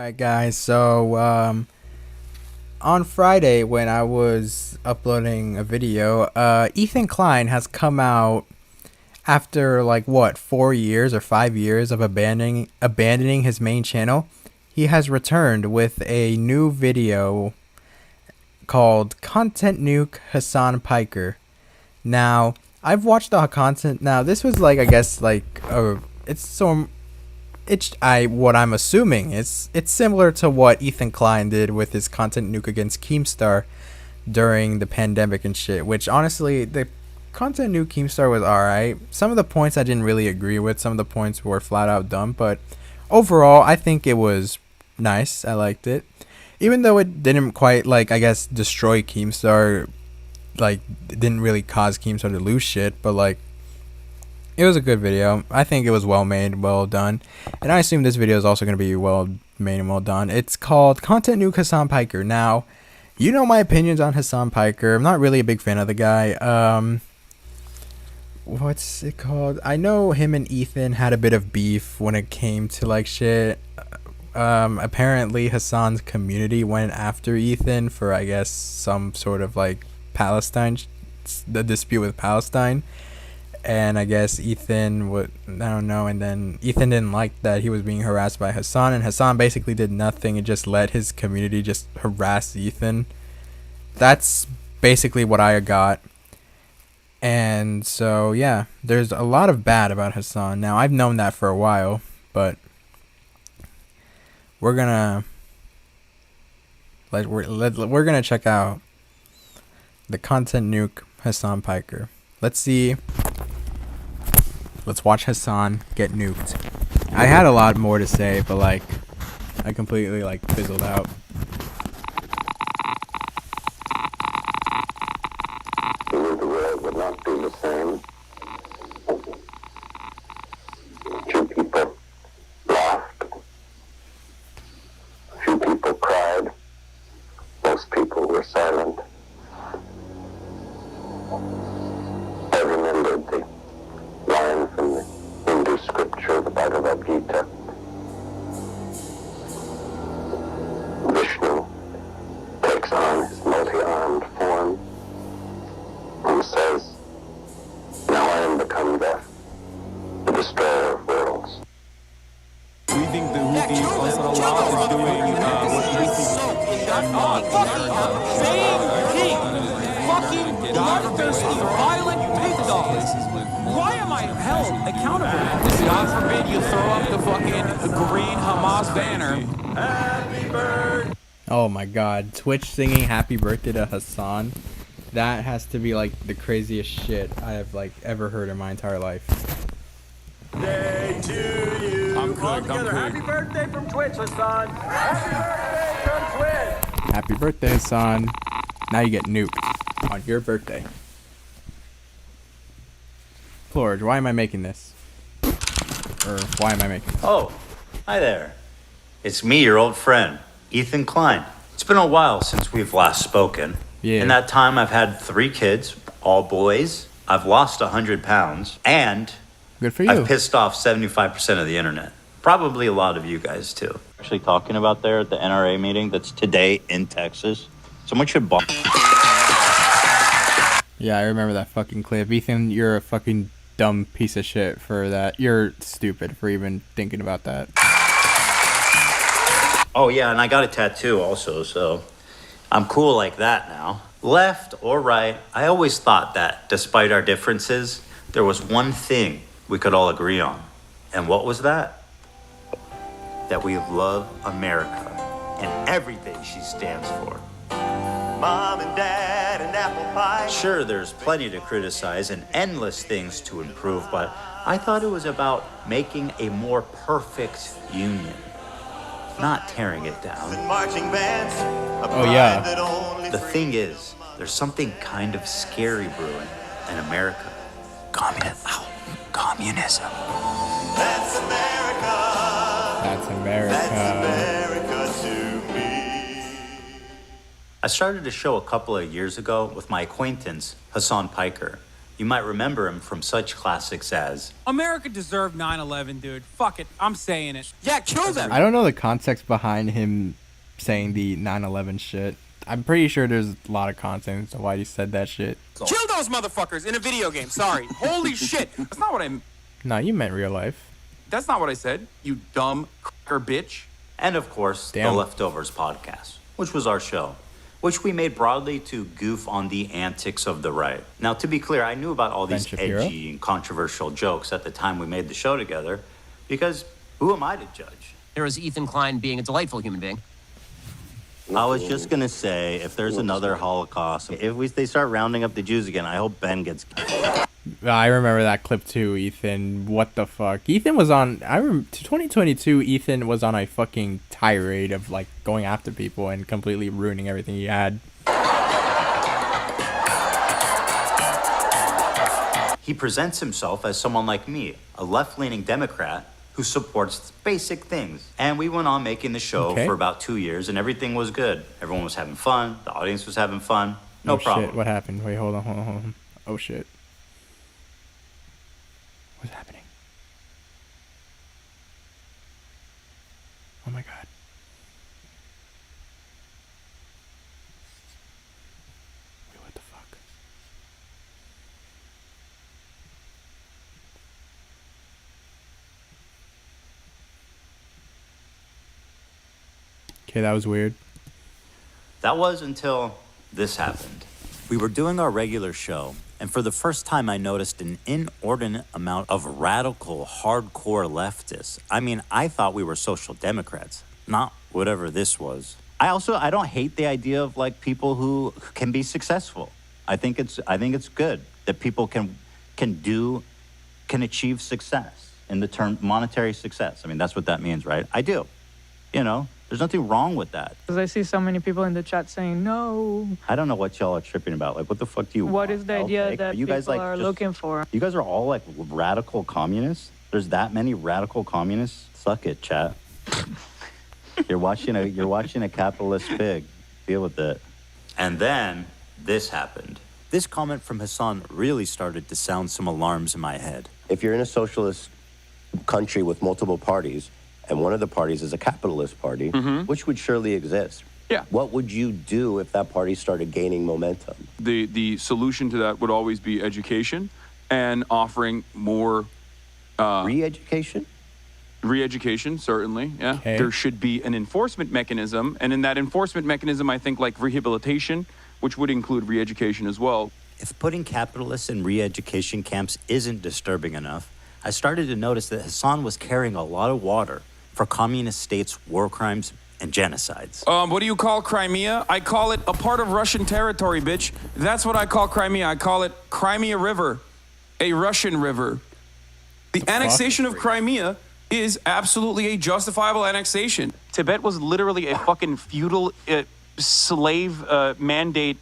Alright guys, so on Friday when I was uploading a video, Ethan Klein has come out after like what, 4 years or 5 years of abandoning his main channel. He has returned with a new video called Content Nuke Hasan Piker. Now, I've watched the content. Now, this was like, I guess, like what I'm assuming it's similar to what Ethan Klein did with his Content Nuke against Keemstar during the pandemic and shit, which honestly the Content Nuke Keemstar was alright. Some of the points I didn't really agree with, some of the points were flat out dumb, but overall I think it was nice. I liked it. Even though it didn't quite, like, I guess, destroy Keemstar, like it didn't really cause Keemstar to lose shit, but like it was a good video. I think it was well made, well done. And I assume this video is also going to be well made and well done. It's called Content Nuke Hasan Piker. Now, you know my opinions on Hasan Piker. I'm not really a big fan of the guy. What's it called? I know him and Ethan had a bit of beef when it came to like shit. Apparently Hasan's community went after Ethan for, I guess, some sort of like the dispute with Palestine. And I guess Ethan would, I don't know, and then Ethan didn't like that he was being harassed by Hasan, and Hasan basically did nothing and just let his community just harass Ethan. That's basically what I got. And so yeah, there's a lot of bad about Hasan. Now, I've known that for a while, but we're gonna check out the Content Nuke Hasan Piker. Let's watch Hasan get nuked. I had a lot more to say, but like I completely like fizzled out. He knew the world would not be the same. A few people laughed. A few people cried. Most people were silent. I remembered the line from the Hindu scripture, the Bhagavad Gita. Vishnu takes on his multi-armed form and says, "Now I am become death, the destroyer of worlds." We think the Houthis is doing what we think. Bloodthirsty, violent pig dogs. Why am I held accountable? God forbid you throw up the fucking green Hamas banner. Happy birthday. Oh my god, Twitch singing happy birthday to Hasan. That has to be like the craziest shit I have like ever heard in my entire life. Day to you. I'm good. Happy birthday from Twitch, Hasan. Happy birthday from Twitch. Happy birthday, Hasan. Now you get nuked on your birthday. George, why am I making this? Or why am I making this? Oh, hi there. It's me, your old friend, Ethan Klein. It's been a while since we've last spoken. Yeah. In that time, I've had 3 kids, all boys. I've lost 100 pounds, and Good for you. I've pissed off 75% of the internet. Probably a lot of you guys, too. Actually talking about there at the NRA meeting that's today in Texas. Someone should bomb. Yeah, I remember that fucking clip. Ethan, you're a fucking dumb piece of shit for that. You're stupid for even thinking about that. Oh, yeah, and I got a tattoo also, so I'm cool like that now. Left or right, I always thought that, despite our differences, there was one thing we could all agree on. And what was that? That we love America and everything she stands for. Mom and Dad and apple pie. Sure, there's plenty to criticize and endless things to improve, but I thought it was about making a more perfect union, not tearing it down. Oh yeah. The thing is, there's something kind of scary brewing in America. Communism. That's America. That's America. That's America to me. I started a show a couple of years ago with my acquaintance, Hasan Piker. You might remember him from such classics as America deserved 9/11, dude. Fuck it. I'm saying it. Yeah, kill them. I don't know the context behind him saying the 9/11 shit. I'm pretty sure there's a lot of context to why he said that shit. Kill those motherfuckers in a video game. Sorry. Holy shit. That's not what I... No, you meant real life. That's not what I said, you dumb cracker bitch. and of course, Damn. the Leftovers podcast, which was our show, which we made broadly to goof on the antics of the right. Now, to be clear, I knew about all these Ben Shapiro? edgy and controversial jokes at the time we made the show together, because who am I to judge? There is Ethan Klein being a delightful human being. I was just gonna say, if there's another Holocaust, if they start rounding up the Jews again, I hope Ben gets. I remember that clip too, Ethan. What the fuck? Ethan was on. 2022. Ethan was on a fucking tirade of like going after people and completely ruining everything he had. He presents himself as someone like me, a left-leaning Democrat who supports basic things. And we went on making the show Okay. for about 2 years, and everything was good. Everyone was having fun. The audience was having fun. No Oh, problem. Shit. What happened? Wait, hold on. Oh shit. What's happening? Oh my god. Wait, what the fuck? Okay, that was weird. That was until this happened. We were doing our regular show, and for the first time I noticed an inordinate amount of radical, hardcore leftists. I mean, I thought we were social democrats, not whatever this was. I don't hate the idea of like people who can be successful. I think it's good that people can achieve success in the term monetary success. I mean, that's what that means, right? I do. You know, there's nothing wrong with that. Because I see so many people in the chat saying, no. I don't know what y'all are tripping about. Like, what the fuck do you What want? is the idea Like, that you guys, people like, are just- looking for? You guys are all like radical communists? There's that many radical communists? Suck it, chat. You're watching a capitalist pig. Deal with it. And then this happened. This comment from Hasan really started to sound some alarms in my head. If you're in a socialist country with multiple parties, and one of the parties is a capitalist party, which would surely exist. Yeah. What would you do if that party started gaining momentum? The solution to that would always be education and offering more Re-education? re-education, certainly, yeah. Okay. There should be an enforcement mechanism, and in that enforcement mechanism, I think like rehabilitation, which would include re-education as well. If putting capitalists in re-education camps isn't disturbing enough, I started to notice that Hasan was carrying a lot of water for communist states' war crimes and genocides. What do you call Crimea? I call it a part of Russian territory, bitch. That's what I call Crimea. I call it Crimea River, a Russian river. The annexation of Crimea is absolutely a justifiable annexation. Tibet was literally a fucking feudal slave mandate,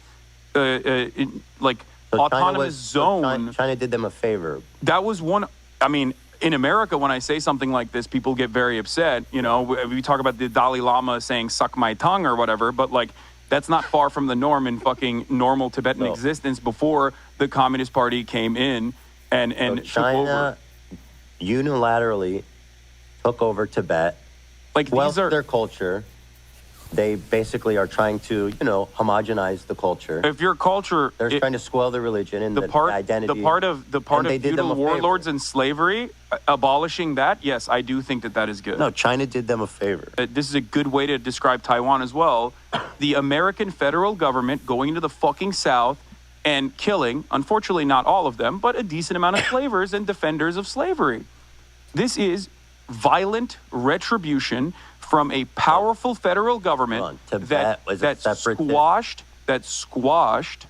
like So autonomous zone. China did them a favor. That was one. I mean, in America, when I say something like this, people get very upset. You know, we talk about the Dalai Lama saying "suck my tongue" or whatever, but like that's not far from the norm in fucking normal Tibetan No. existence before the Communist Party came in and So took China over. unilaterally took over Tibet, Like squelched these are. their culture. They basically are trying to, homogenize the culture. If your culture, They're trying to swell the religion and the part, identity. the part of And they did them feudal a favor. warlords and slavery, abolishing that. Yes, I do think that is good. No, China did them a favor. This is a good way to describe Taiwan as well. The American federal government going into the fucking South and killing, unfortunately not all of them, but a decent amount of slavers and defenders of slavery. This is violent retribution from a powerful federal government Hold on. Tibet was a separate thing. squashed,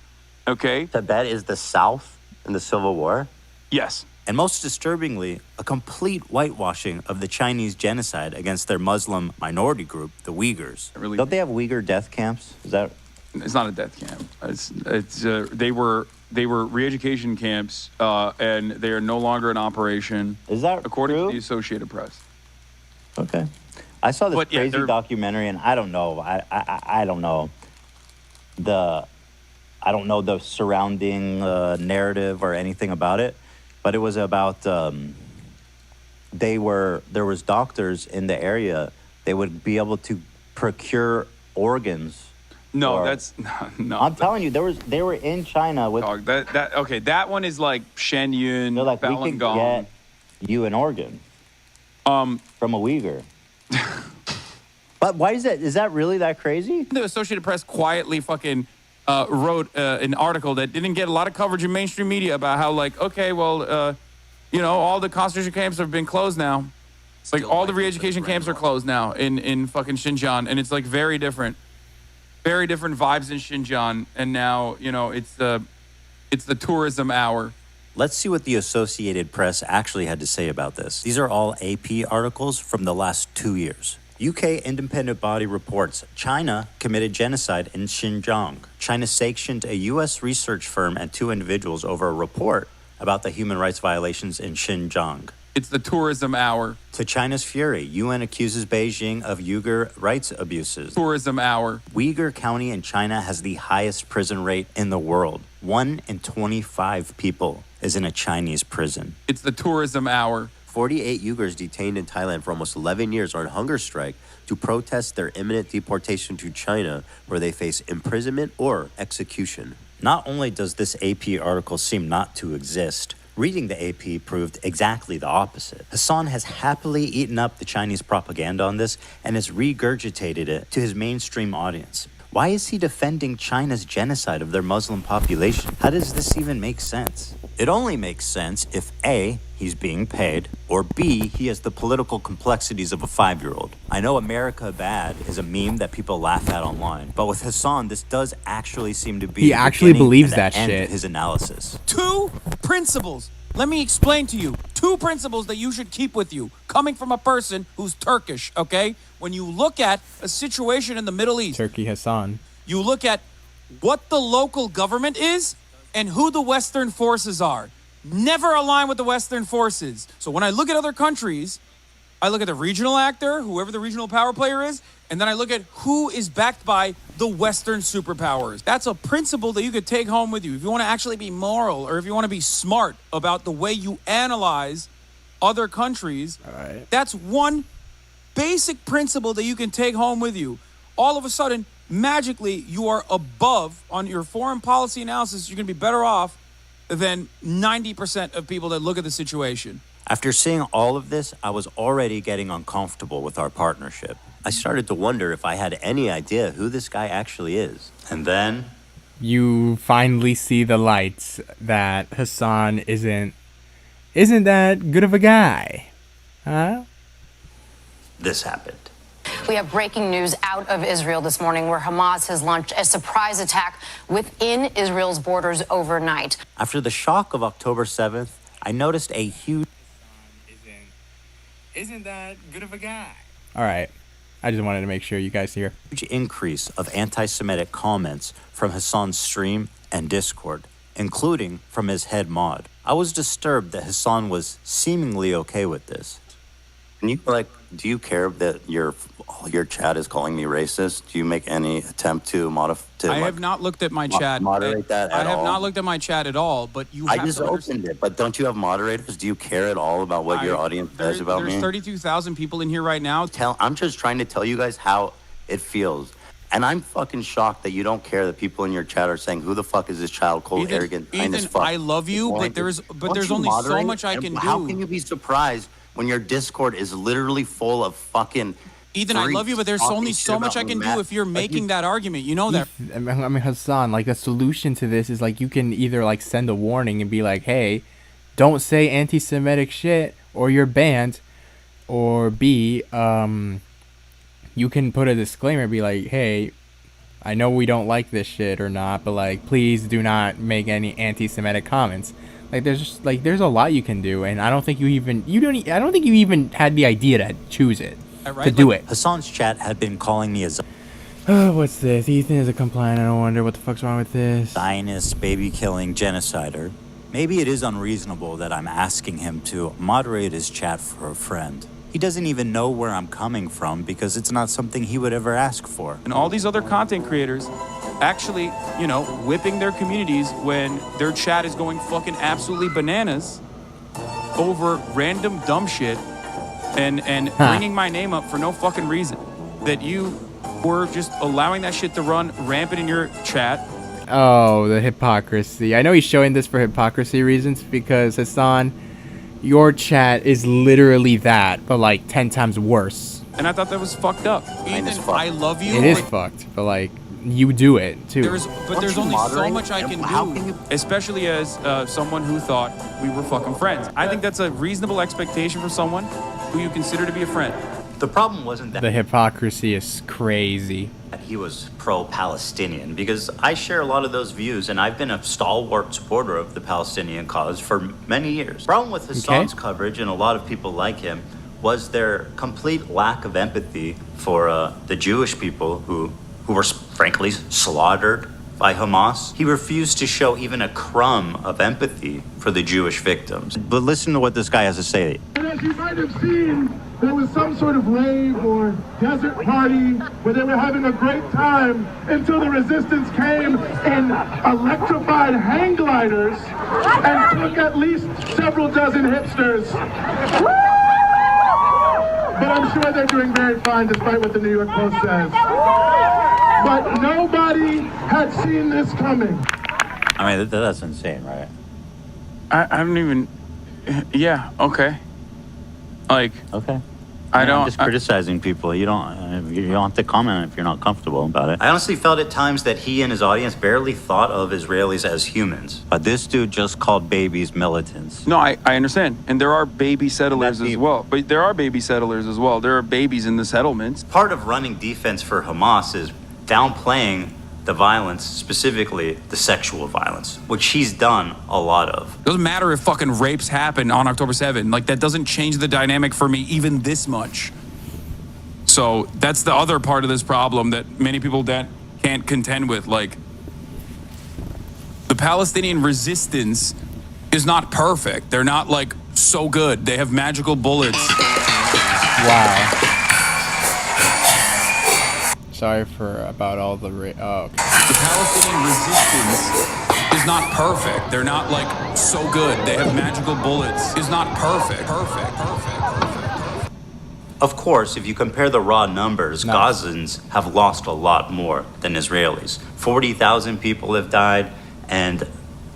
okay? Tibet is the South in the Civil War. Yes. And most disturbingly, a complete whitewashing of the Chinese genocide against their Muslim minority group, the Uyghurs. Really, Don't they have Uyghur death camps? Is that it's not a death camp. They were re-education camps, and they are no longer in operation, is that according true? to the Associated Press. Okay. I saw this But, yeah, crazy they're- documentary, and I don't know. I don't know. I don't know the surrounding narrative or anything about it, but it was about there was doctors in the area. They would be able to procure organs. No, or- that's no. I'm telling you, they were in China with. Dog, that one is like Shen Yun, They're like, we Falun could Gong. get you an organ from a Uyghur. But why is that? Is that really that crazy? The Associated Press quietly fucking wrote an article that didn't get a lot of coverage in mainstream media about how, like, okay, well, all the concentration camps have been closed now. It's like all the re-education camps are closed now in fucking Xinjiang, and it's like very different vibes in Xinjiang. And now, it's the tourism hour. Let's see what the Associated Press actually had to say about this. These are all AP articles from the last 2 years. UK independent body reports China committed genocide in Xinjiang. China sanctioned a U.S. research firm and 2 individuals over a report about the human rights violations in Xinjiang. It's the tourism hour. To China's fury, UN accuses Beijing of Uyghur rights abuses. Tourism hour. Uyghur County in China has the highest prison rate in the world. 1 in 25 people is in a Chinese prison. It's the tourism hour. 48 Uyghurs detained in Thailand for almost 11 years are on hunger strike to protest their imminent deportation to China, where they face imprisonment or execution. Not only does this AP article seem not to exist, reading the AP proved exactly the opposite. Hasan has happily eaten up the Chinese propaganda on this and has regurgitated it to his mainstream audience. Why is he defending China's genocide of their Muslim population? How does this even make sense? It only makes sense if A, he's being paid, or B, he has the political complexities of a 5-year-old. I know America Bad is a meme that people laugh at online, but with Hasan, this does actually seem to be He the actually beginning believes and the that end shit. of his analysis. 2 principles. Let me explain to you. 2 principles that you should keep with you, coming from a person who's Turkish, okay? When you look at a situation in the Middle East, Turkey Hassan. you look at what the local government is and who the Western forces are. Never align with the Western forces. So when I look at other countries, I look at the regional actor, whoever the regional power player is, and then I look at who is backed by the Western superpowers. That's a principle that you could take home with you. If you want to actually be moral, or if you want to be smart about the way you analyze other countries, that's one basic principle that you can take home with you. All of a sudden, magically, you are above on your foreign policy analysis. You're going to be better off than 90% of people that look at the situation. After seeing all of this, I was already getting uncomfortable with our partnership. I started to wonder if I had any idea who this guy actually is. And then You finally see the lights that Hassan isn't that good of a guy. Huh? this happened. We have breaking news out of Israel this morning where Hamas has launched a surprise attack within Israel's borders overnight. After the shock of October 7th, I noticed a huge... Isn't that good of a guy? All right. I just wanted to make sure you guys hear. Huge increase of anti-Semitic comments from Hassan's stream and Discord, including from his head mod. I was disturbed that Hasan was seemingly okay with this. Can you, do you care that your chat is calling me racist? Do you make any attempt to modify? I have not looked at my chat. Moderate that at all? I have not looked at my chat at all, but you have I just to opened it, but don't you have moderators? Do you care at all about what your audience says about me? There's 32,000 people in here right now. I'm just trying to tell you guys how it feels. And I'm fucking shocked that you don't care that people in your chat are saying, who the fuck is this child, cold, arrogant, kind as fuck. I love you, but there's only so much I can do. How can you be surprised when your Discord is literally full of fucking... Ethan, I love you, but there's only so much I can do if you're making that argument. You know that. I mean, Hassan, the solution to this is, you can either, send a warning and be like, hey, don't say anti-Semitic shit or you're banned. Or B, you can put a disclaimer, be like, hey, I know we don't like this shit or not, but, please do not make any anti-Semitic comments. There's a lot you can do, and I don't think you even had the idea to choose it. Right? To do it. Hassan's chat had been calling me a Oh, what's this? Ethan is a compliant. I don't wonder what the fuck's wrong with this. Zionist, baby-killing genocider. Maybe it is unreasonable that I'm asking him to moderate his chat for a friend. He doesn't even know where I'm coming from because it's not something he would ever ask for. And all these other content creators actually, whipping their communities when their chat is going fucking absolutely bananas over random dumb shit and bringing my name up for no fucking reason. That you were just allowing that shit to run rampant in your chat. Oh, the hypocrisy. I know he's showing this for hypocrisy reasons because, Hasan, your chat is literally that, but like 10 times worse. And I thought that was fucked up. Ethan, I love you. It is fucked, but like, you do it too. There's only so much I can do, especially as someone who thought we were fucking friends. I think that's a reasonable expectation for someone who you consider to be a friend. The problem wasn't that The hypocrisy is crazy. he was pro-Palestinian, because I share a lot of those views, and I've been a stalwart supporter of the Palestinian cause for many years. The problem with Hasan's coverage, and a lot of people like him, was their complete lack of empathy for the Jewish people who were frankly slaughtered by Hamas. He refused to show even a crumb of empathy for the Jewish victims. But listen to what this guy has to say. And as you might have seen, there was some sort of rave or desert party where they were having a great time until the resistance came in electrified hang gliders and took at least several dozen hipsters. But I'm sure they're doing very fine despite what the New York Post says. But nobody had seen this coming. I mean, that's insane, right? I don't even... Yeah, okay. Like... Okay. I'm just criticizing people. You don't have to comment if you're not comfortable about it. I honestly felt at times that he and his audience barely thought of Israelis as humans. But this dude just called babies militants. No, I understand. And there are baby settlers as well. But there are baby settlers as well. There are babies in the settlements. Part of running defense for Hamas is downplaying the violence, specifically the sexual violence, which he's done a lot of. Doesn't matter if fucking rapes happen on October 7th. Like, that doesn't change the dynamic for me even this much. So that's the other part of this problem that many people that can't contend with. Like, the Palestinian resistance is not perfect. They're not like so good. They have magical bullets. Wow. Sorry about all the okay. The Palestinian resistance is not perfect. They're not like so good. They have magical bullets. Is not perfect. Of course, if you compare the raw numbers, Gazans have lost a lot more than Israelis. 40,000 people have died, and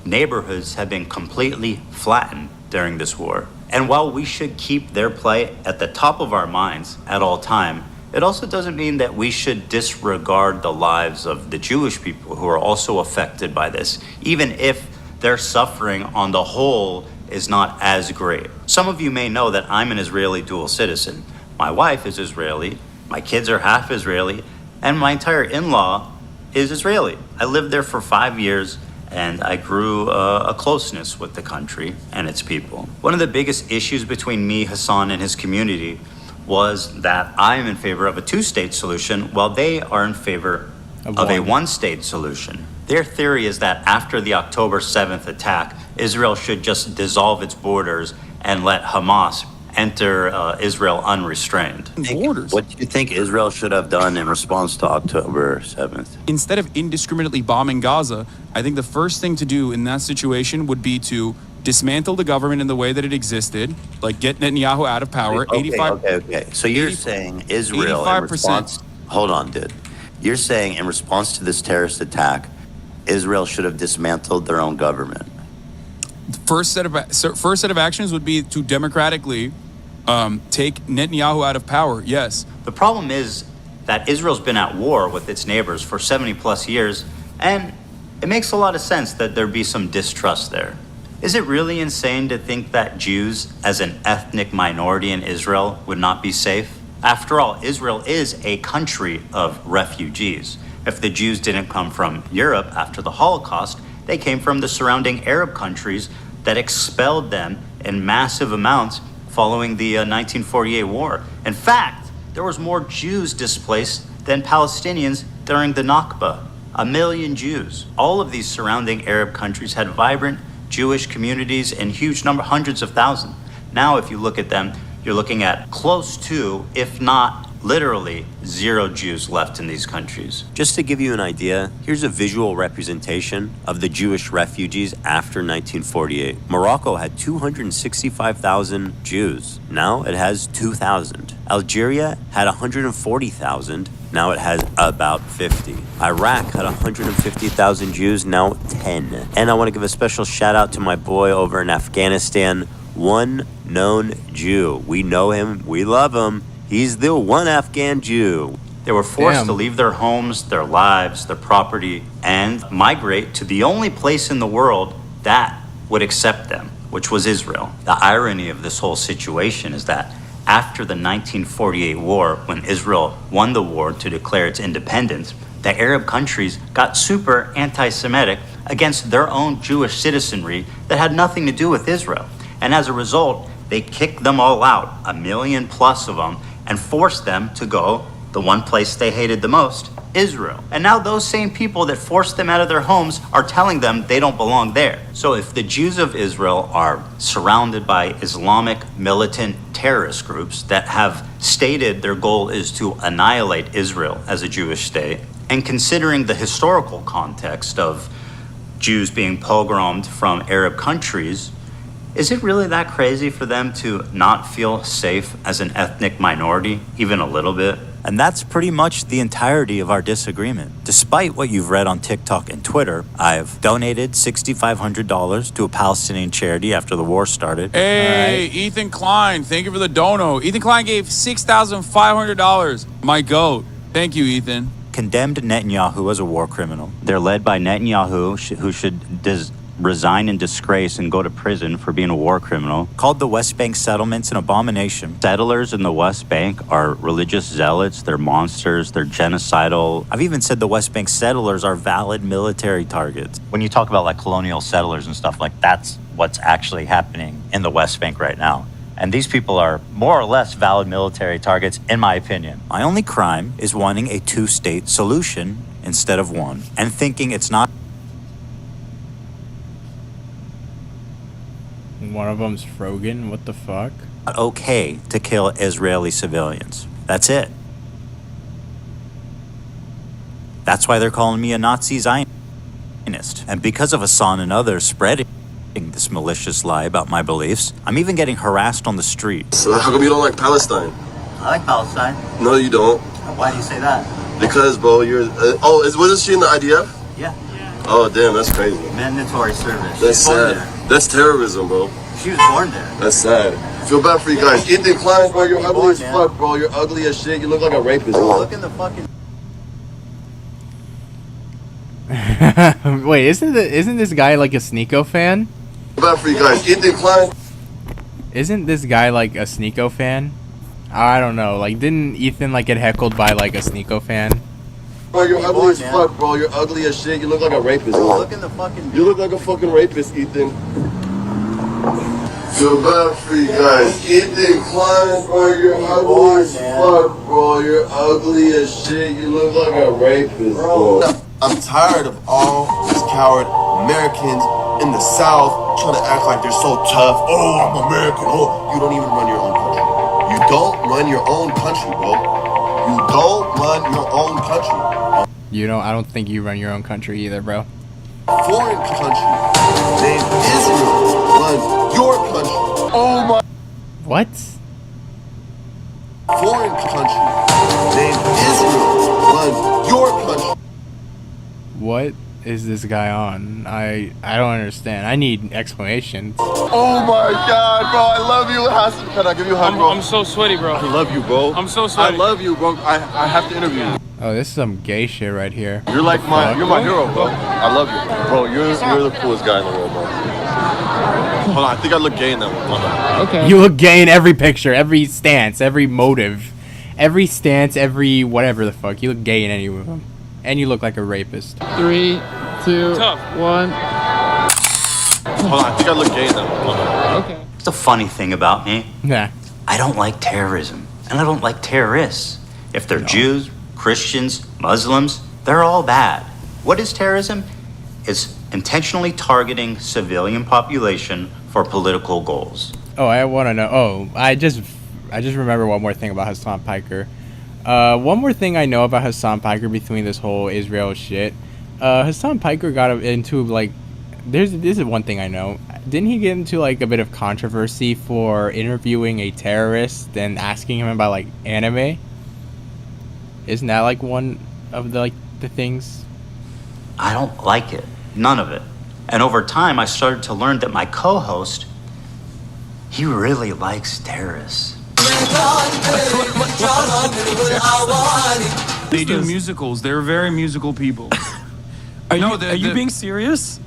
neighborhoods have been completely flattened during this war. And while we should keep their plight at the top of our minds at all time, it also doesn't mean that we should disregard the lives of the Jewish people who are also affected by this, even if their suffering on the whole is not as great. Some of you may know that I'm an Israeli dual citizen. My wife is Israeli, my kids are half Israeli, and my entire in-law is Israeli. I lived there for 5 years, and I grew a closeness with the country and its people. One of the biggest issues between me, Hasan, and his community was that I am in favor of a two-state solution while they are in favor of a one-state solution. Their theory is that after the October 7th attack, Israel should just dissolve its borders and let Hamas enter Israel unrestrained. What do you think Israel should have done in response to October 7th? Instead of indiscriminately bombing Gaza, I think the first thing to do in that situation would be to dismantle the government in the way that it existed, like get Netanyahu out of power. Okay. So you're saying Israel in response... Hold on, dude. You're saying in response to this terrorist attack, Israel should have dismantled their own government. The first set of actions would be to democratically take Netanyahu out of power, yes. The problem is that Israel's been at war with its neighbors for 70 plus years, and it makes a lot of sense that there be some distrust there. Is it really insane to think that Jews, as an ethnic minority in Israel, would not be safe? After all, Israel is a country of refugees. If the Jews didn't come from Europe after the Holocaust, they came from the surrounding Arab countries that expelled them in massive amounts following the 1948 war. In fact, there was more Jews displaced than Palestinians during the Nakba. 1 million Jews. All of these surrounding Arab countries had vibrant Jewish communities in huge number, hundreds of thousands. Now, if you look at them, you're looking at close to, if not literally 0 Jews left in these countries. Just to give you an idea, here's a visual representation of the Jewish refugees after 1948. Morocco had 265,000 Jews. Now it has 2,000. Algeria had 140,000. Now it has about 50. Iraq had 150,000 Jews, now 10. And I want to give a special shout out to my boy over in Afghanistan, one known Jew. We know him, we love him. He's the one Afghan Jew. They were forced to leave their homes, their lives, their property, and migrate to the only place in the world that would accept them, which was Israel. The irony of this whole situation is that after the 1948 war, when Israel won the war to declare its independence, the Arab countries got super anti-Semitic against their own Jewish citizenry that had nothing to do with Israel. And as a result, they kicked them all out, 1 million plus of them, and forced them to go the one place they hated the most, Israel. And now those same people that forced them out of their homes are telling them they don't belong there. So if the Jews of Israel are surrounded by Islamic militant terrorist groups that have stated their goal is to annihilate Israel as a Jewish state, and considering the historical context of Jews being pogromed from Arab countries, is it really that crazy for them to not feel safe as an ethnic minority, even a little bit? And that's pretty much the entirety of our disagreement. Despite what you've read on TikTok and Twitter, I've donated $6,500 to a Palestinian charity after the war started. Hey, Ethan Klein, thank you for the dono. Ethan Klein gave $6,500. My goat. Thank you, Ethan. Condemned Netanyahu as a war criminal. They're led by Netanyahu, who should resign in disgrace and go to prison for being a war criminal. Called the West Bank settlements an abomination. Settlers in the West Bank are religious zealots, they're monsters, they're genocidal. I've even said the West Bank settlers are valid military targets. When you talk about like colonial settlers and stuff, like that's what's actually happening in the West Bank right now. And these people are more or less valid military targets, in my opinion. My only crime is wanting a two-state solution instead of one, and thinking it's not. One of them's Frogan. What the fuck? Okay to kill Israeli civilians. That's it. That's why they're calling me a Nazi Zionist. And because of Hassan and others spreading this malicious lie about my beliefs, I'm even getting harassed on the street. So how come you don't like Palestine? I like Palestine. No, you don't. Why do you say that? Because, bro, you're... wasn't she in the IDF? Yeah. Oh, damn, that's crazy. Mandatory service. That's sad. That's terrorism, bro. She was born there. That's sad. I feel bad for you guys. Ethan Klein, bro, you're ugly as fuck, bro. You're ugly as shit. You look like a rapist, bro. Look in the fucking... Wait, isn't this guy like a Sneeko fan? Bad for you guys. Ethan Klein. Isn't this guy like a Sneeko fan? I don't know. Like, didn't Ethan like get heckled by like a Sneeko fan? Bro, you're ugly as fuck, bro. You're ugly as shit. You look like a rapist, bro. Look in the fucking... You look like a fucking rapist, Ethan. Feel bad for you guys. Ethan Klein, bro, you're ugly as fuck, bro. You're ugly as shit. You look like a rapist, bro. I'm tired of all these coward Americans in the South trying to act like they're so tough. Oh, I'm American. Oh, you don't even run your own country. You don't run your own country, bro. You don't run your own country. You don't. I don't think you run your own country either, bro. Foreign country named Israel runs your country. Oh my. What? Foreign country named Israel runs your country. What is this guy on? I don't understand. I need explanation. Oh my god, bro, I love you, Hasan. Can I give you a hug, bro? I'm so sweaty, bro. I love you, bro. I'm so sweaty. I love you, bro. I have to interview you. Oh, this is some gay shit right here. You're like you're my hero, bro. I love you. Bro, you're the coolest guy in the world, bro. Hold on, I think I look gay in that one. Hold on. Okay. You look gay in every picture, every stance, every motive, every stance, every whatever the fuck. You look gay in any of them. And you look like a rapist. 3, 2, 1. Hold on, I think I look gay in that one. Hold on. Okay. The funny thing about me, Nah. I don't like terrorism, and I don't like terrorists. If they're Jews, Christians, Muslims, they're all bad. What is terrorism? It's intentionally targeting civilian population for political goals. Oh, I want to know. Oh, I just remember one more thing about Hasan Piker. One more thing I know about Hasan Piker between this whole Israel shit. Hasan Piker got into like, this is one thing I know. Didn't he get into like a bit of controversy for interviewing a terrorist and asking him about like anime? Isn't that like one of the things? I don't like it. None of it. And over time, I started to learn that my co-host, he really likes terrorists. They do musicals. They're very musical people. Are you being serious?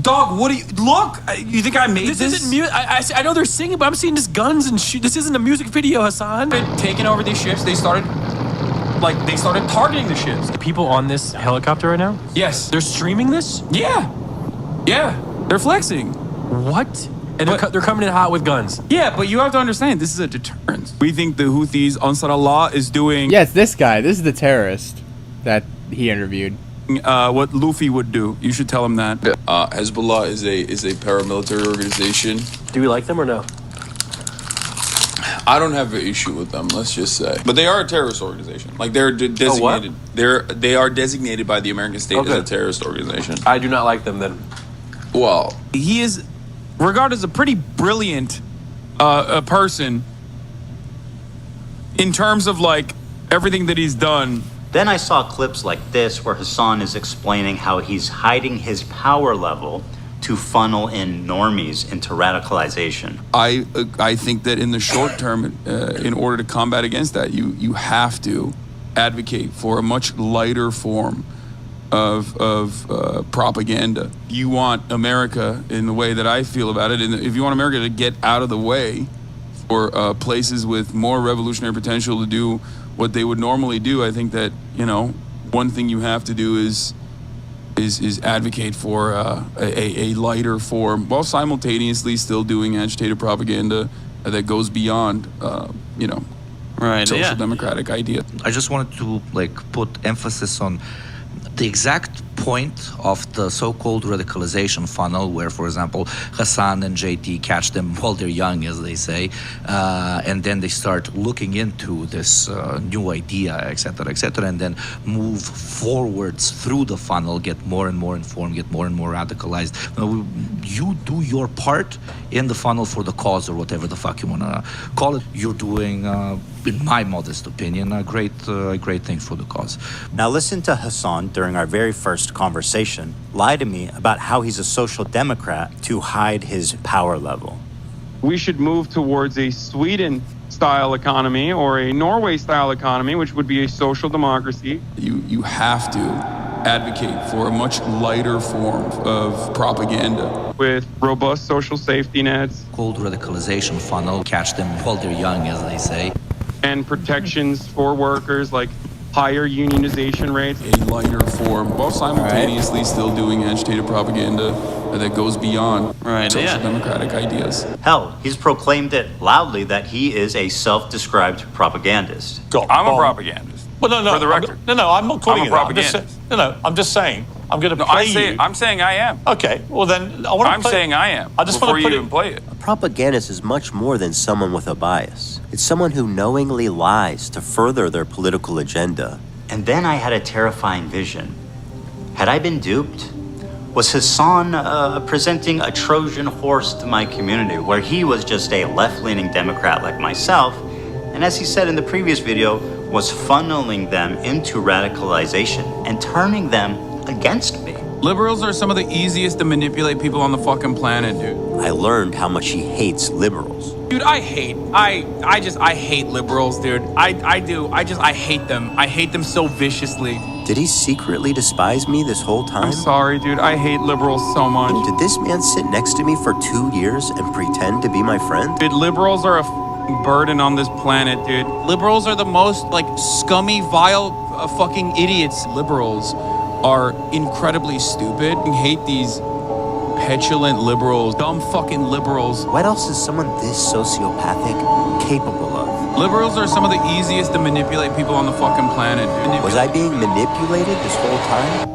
Dog, what do you... Look, you think I made this? This isn't music. I know they're singing, but I'm seeing just guns and shit. This isn't a music video, Hasan. They're taking over these ships. They started targeting the ships. People on this helicopter right now? Yes. They're streaming this? Yeah. Yeah. They're flexing. What? And they're coming in hot with guns. Yeah, but you have to understand, this is a deterrent. We think the Houthis, Ansar Allah, is doing... Yeah, it's this guy. This is the terrorist that he interviewed. What Luffy would do. You should tell him that. Hezbollah is a paramilitary organization. Do we like them or no? I don't have an issue with them, let's just say. But they are a terrorist organization. Like, they're designated. They are designated by the American state as a terrorist organization. I do not like them then. Well, he is regarded as a pretty brilliant a person in terms of like everything that he's done. Then I saw clips like this where Hasan is explaining how he's hiding his power level to funnel in normies into radicalization. I think that in the short term, in order to combat against that, you have to advocate for a much lighter form of propaganda. You want America, in the way that I feel about it, and if you want America to get out of the way for places with more revolutionary potential to do what they would normally do, I think that, you know, one thing you have to do is advocate for a lighter form while simultaneously still doing agitated propaganda that goes beyond, social democratic idea. I just wanted to put emphasis on the exact point of the so-called radicalization funnel where, for example, Hasan and JT catch them while they're young, as they say, and then they start looking into this new idea, etc., and then move forwards through the funnel, get more and more informed, get more and more radicalized. You do your part in the funnel for the cause, or whatever the fuck you want to call it. You're doing, in my modest opinion, a great thing for the cause. Now listen to Hasan during our very first conversation lie to me about how he's a social democrat to hide his power level. We should move towards a Sweden-style economy or a Norway-style economy, which would be a social democracy. You have to advocate for a much lighter form of propaganda with robust social safety nets. Called radicalization funnel, catch them while they're young, as they say. And protections for workers, like higher unionization rates. A lighter form, while simultaneously still doing agitated propaganda that goes beyond social democratic ideas. Hell, he's proclaimed it loudly that he is a self-described propagandist. I'm a propagandist. Well, no, for the record. No, I'm not calling I'm you a that. propagandist. I'm just saying. I'm going to play you. I'm saying I am. Okay, well then I want to I'm saying I am. I just before want to you even play it. A propagandist is much more than someone with a bias. It's someone who knowingly lies to further their political agenda. And then I had a terrifying vision. Had I been duped? Was Hasan presenting a Trojan horse to my community, where he was just a left-leaning Democrat like myself, and as he said in the previous video, was funneling them into radicalization and turning them against me? Liberals are some of the easiest to manipulate people on the fucking planet, dude. I learned how much he hates liberals. Dude, I hate liberals, dude. I hate them. I hate them so viciously. Did he secretly despise me this whole time? I'm sorry, dude. I hate liberals so much. Did this man sit next to me for 2 years and pretend to be my friend? Dude, liberals are a burden on this planet, dude. Liberals are the most, scummy, vile, fucking idiots. Liberals are incredibly stupid. I hate these petulant liberals, dumb fucking liberals. What else is someone this sociopathic capable of? Liberals are some of the easiest to manipulate people on the fucking planet. Was I being manipulated this whole time?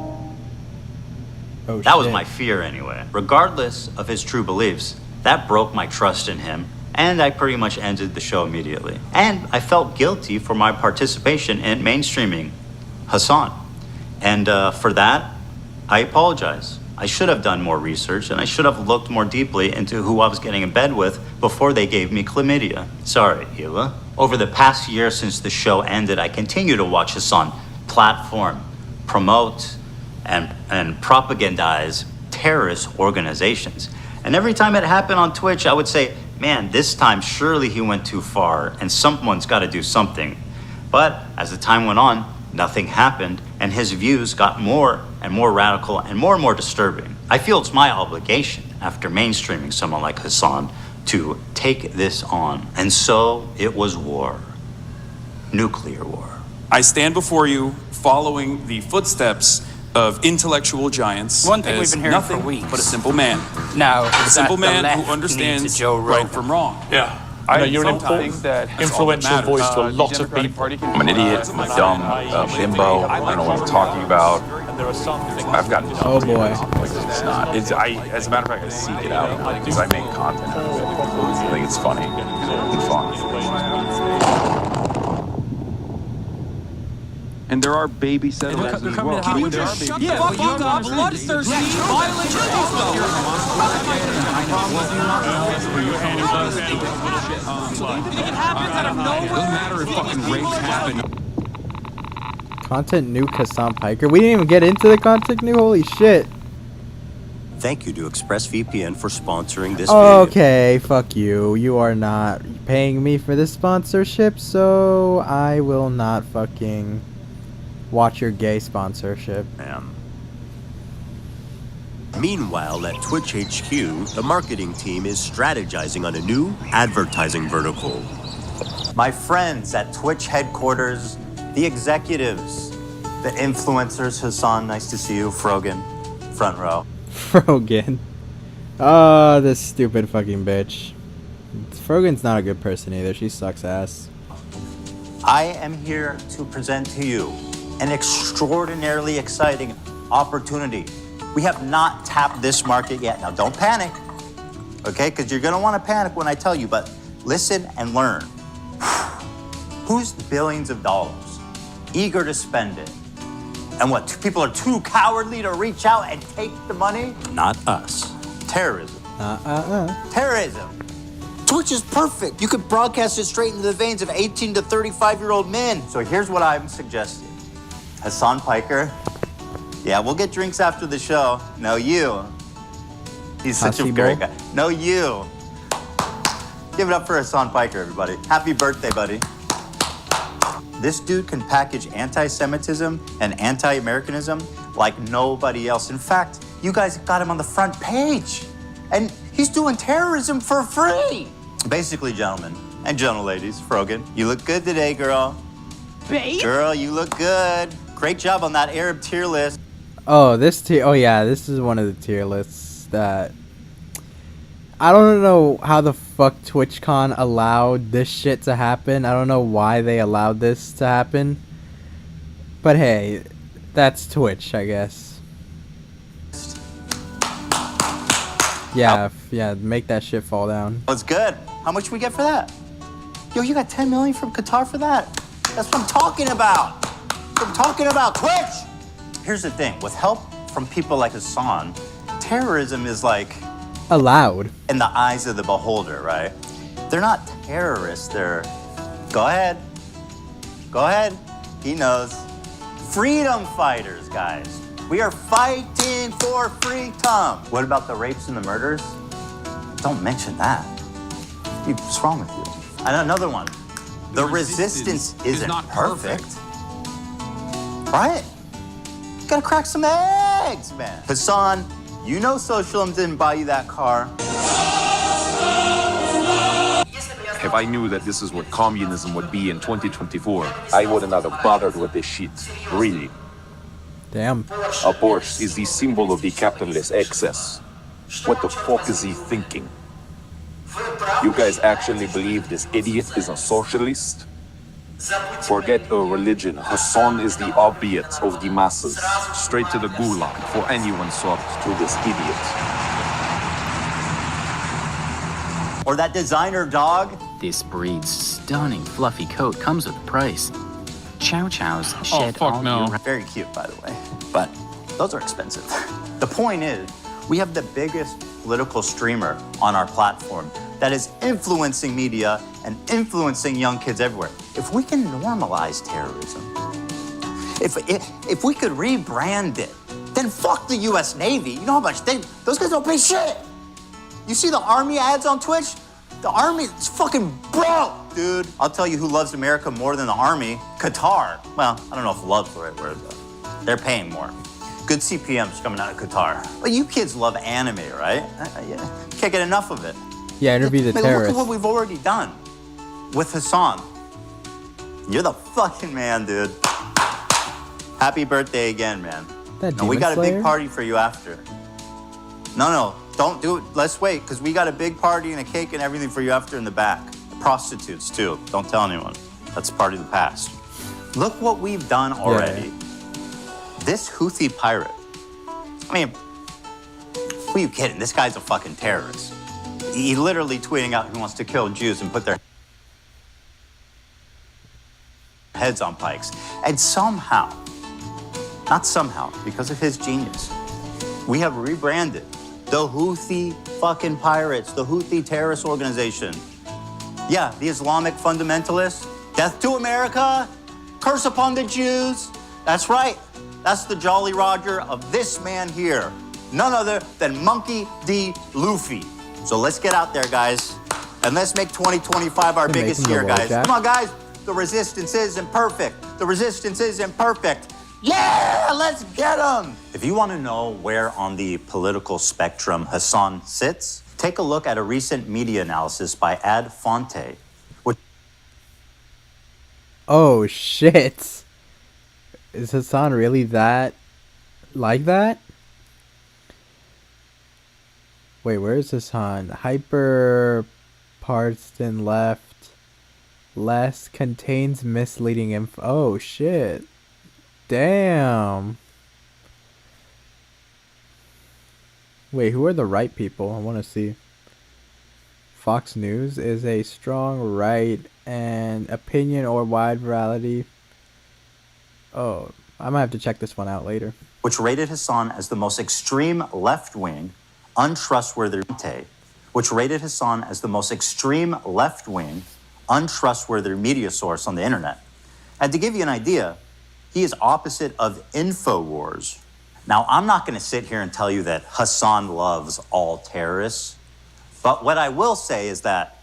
That was my fear anyway. Regardless of his true beliefs, that broke my trust in him and I pretty much ended the show immediately. And I felt guilty for my participation in mainstreaming Hasan. And for that, I apologize. I should have done more research, and I should have looked more deeply into who I was getting in bed with before they gave me chlamydia. Sorry, Hila. Over the past year since the show ended, I continue to watch Hasan platform, promote, and propagandize terrorist organizations. And every time it happened on Twitch, I would say, man, this time surely he went too far, and someone's got to do something. But as the time went on, nothing happened, and his views got more and more radical and more disturbing. I feel it's my obligation, after mainstreaming someone like Hasan, to take this on. And so it was war. Nuclear war. I stand before you following the footsteps of intellectual giants. One thing we've as been hearing nothing for weeks. but a simple man. Now, A simple that the man left who needs understands a Joe right Rogan. from wrong. Yeah. I You're an sometimes important, that's all that influential matters. voice to a The lot of Democratic people. Party can I'm an idiot. I'm a dumb bimbo. I don't know what I'm talking about. I've got no Oh boy. Like, it's not. As a matter of fact, I seek it out because I make content out of it. I think it's funny and fun. And there are baby settlers as well. Can you just shut the fuck up, bloodthirsty, violent It happens out of nowhere. Doesn't matter if fucking rapes happen. Content Nuke Hasan Piker. We didn't even get into the content new. Holy shit. Thank you to ExpressVPN for sponsoring this video. Okay, fuck you. You are not paying me for this sponsorship, so I will not fucking watch your gay sponsorship. Meanwhile, at Twitch HQ, the marketing team is strategizing on a new advertising vertical. My friends at Twitch headquarters, the executives, the influencers, Hasan, nice to see you, Frogan, front row. Frogan. Oh, this stupid fucking bitch. Frogan's not a good person either. She sucks ass. I am here to present to you an extraordinarily exciting opportunity. We have not tapped this market yet. Now, don't panic, okay? Because you're going to want to panic when I tell you, but listen and learn. Who's billions of dollars, eager to spend it? And what, people are too cowardly to reach out and take the money? Not us. Terrorism. Terrorism. Twitch is perfect. You could broadcast it straight into the veins of 18 to 35-year-old men. So here's what I'm suggesting. Hasan Piker. Yeah, we'll get drinks after the show. No, you. He's such a great guy. No, you. Give it up for Hasan Piker, everybody. Happy birthday, buddy. This dude can package anti-Semitism and anti-Americanism like nobody else. In fact, you guys got him on the front page. And he's doing terrorism for free. Basically, gentlemen and gentle ladies, Frogan, you look good today, girl. Babe? Girl, you look good. Great job on that Arab tier list. Oh, this tier. Oh, yeah, this is one of the tier lists that I don't know how the fuck TwitchCon allowed this shit to happen. I don't know why they allowed this to happen. But hey, that's Twitch, I guess. Yeah, yeah, make that shit fall down. That's good. How much we get for that? Yo, you got 10 million from Qatar for that? That's what I'm talking about. That's what I'm talking about, Twitch! Here's the thing, with help from people like Hasan, terrorism is like allowed in the eyes of the beholder, right? They're not terrorists, they're, go ahead, he knows. Freedom fighters, guys. We are fighting for freedom. What about the rapes and the murders? Don't mention that. What's wrong with you? And another one, the resistance isn't not perfect. Right? Gotta crack some eggs, man. Hasan, you know Socialism didn't buy you that car. If I knew that this is what communism would be in 2024, I wouldn't have bothered with this shit. Really. Damn. A Porsche is the symbol of the capitalist excess. What the fuck is he thinking? You guys actually believe this idiot is a socialist? Forget a religion. Hasan is the opiate of the masses. Straight to the gulag for anyone soft to this idiot. Or that designer dog? This breed's stunning fluffy coat comes with a price. Chow Chows shed all year. Very cute, by the way. But those are expensive. The point is, we have the biggest political streamer on our platform that is influencing media and influencing young kids everywhere. If we can normalize terrorism, if we could rebrand it, then fuck the US Navy. You know how much those guys don't pay shit. You see the Army ads on Twitch? The Army is fucking broke, dude. I'll tell you who loves America more than the Army. Qatar. Well, I don't know if love's the right word, though. They're paying more. Good CPMs coming out of Qatar. But you kids love anime, right? Can't get enough of it. Yeah, interview the Look terrorist. at what we've already done with Hasan. You're the fucking man, dude. Happy birthday again, man. That No, we Demon got a Slayer? big party for you after. No, don't do it. Let's wait, because we got a big party and a cake and everything for you after in the back. Prostitutes, too. Don't tell anyone. That's part of the past. Look what we've done already. This Houthi pirate. I mean, who are you kidding? This guy's a fucking terrorist. He literally tweeting out he wants to kill Jews and put their heads on pikes. And somehow, not somehow, because of his genius, we have rebranded the Houthi fucking pirates, the Houthi terrorist organization. Yeah, the Islamic fundamentalists, death to America, curse upon the Jews. That's right. That's the Jolly Roger of this man here. None other than Monkey D. Luffy. So let's get out there, guys. And let's make 2025 our biggest year, guys. Come on, guys. The resistance is imperfect. The resistance is imperfect. Yeah, let's get him. If you want to know where on the political spectrum Hasan sits, take a look at a recent media analysis by Ad Fonte, which... Oh, shit. Is Hasan really that... like that? Wait, where is Hasan? Hyper... Parston left. Less contains misleading info. Oh, shit. Damn. Wait, who are the right people? I want to see. Fox News is a strong right and opinion or wide variety. Oh, I might have to check this one out later. Which rated Hasan as the most extreme left-wing, untrustworthy... Which rated Hasan as the most extreme left-wing, untrustworthy media source on the internet. And to give you an idea, he is opposite of InfoWars. Now, I'm not going to sit here and tell you that Hasan loves all terrorists, but what I will say is that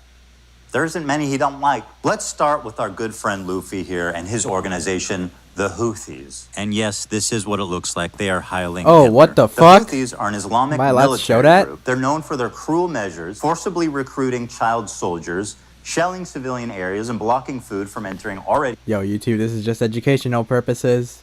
there isn't many he don't like. Let's start with our good friend Luffy here and his organization, the Houthis. And yes, this is what it looks like. They are hiling Oh, Hitler. what the fuck? The Houthis are an Islamic Am I allowed to show military that? group. They're known for their cruel measures, forcibly recruiting child soldiers, shelling civilian areas, and blocking food from entering already Yo, YouTube, this is just educational purposes.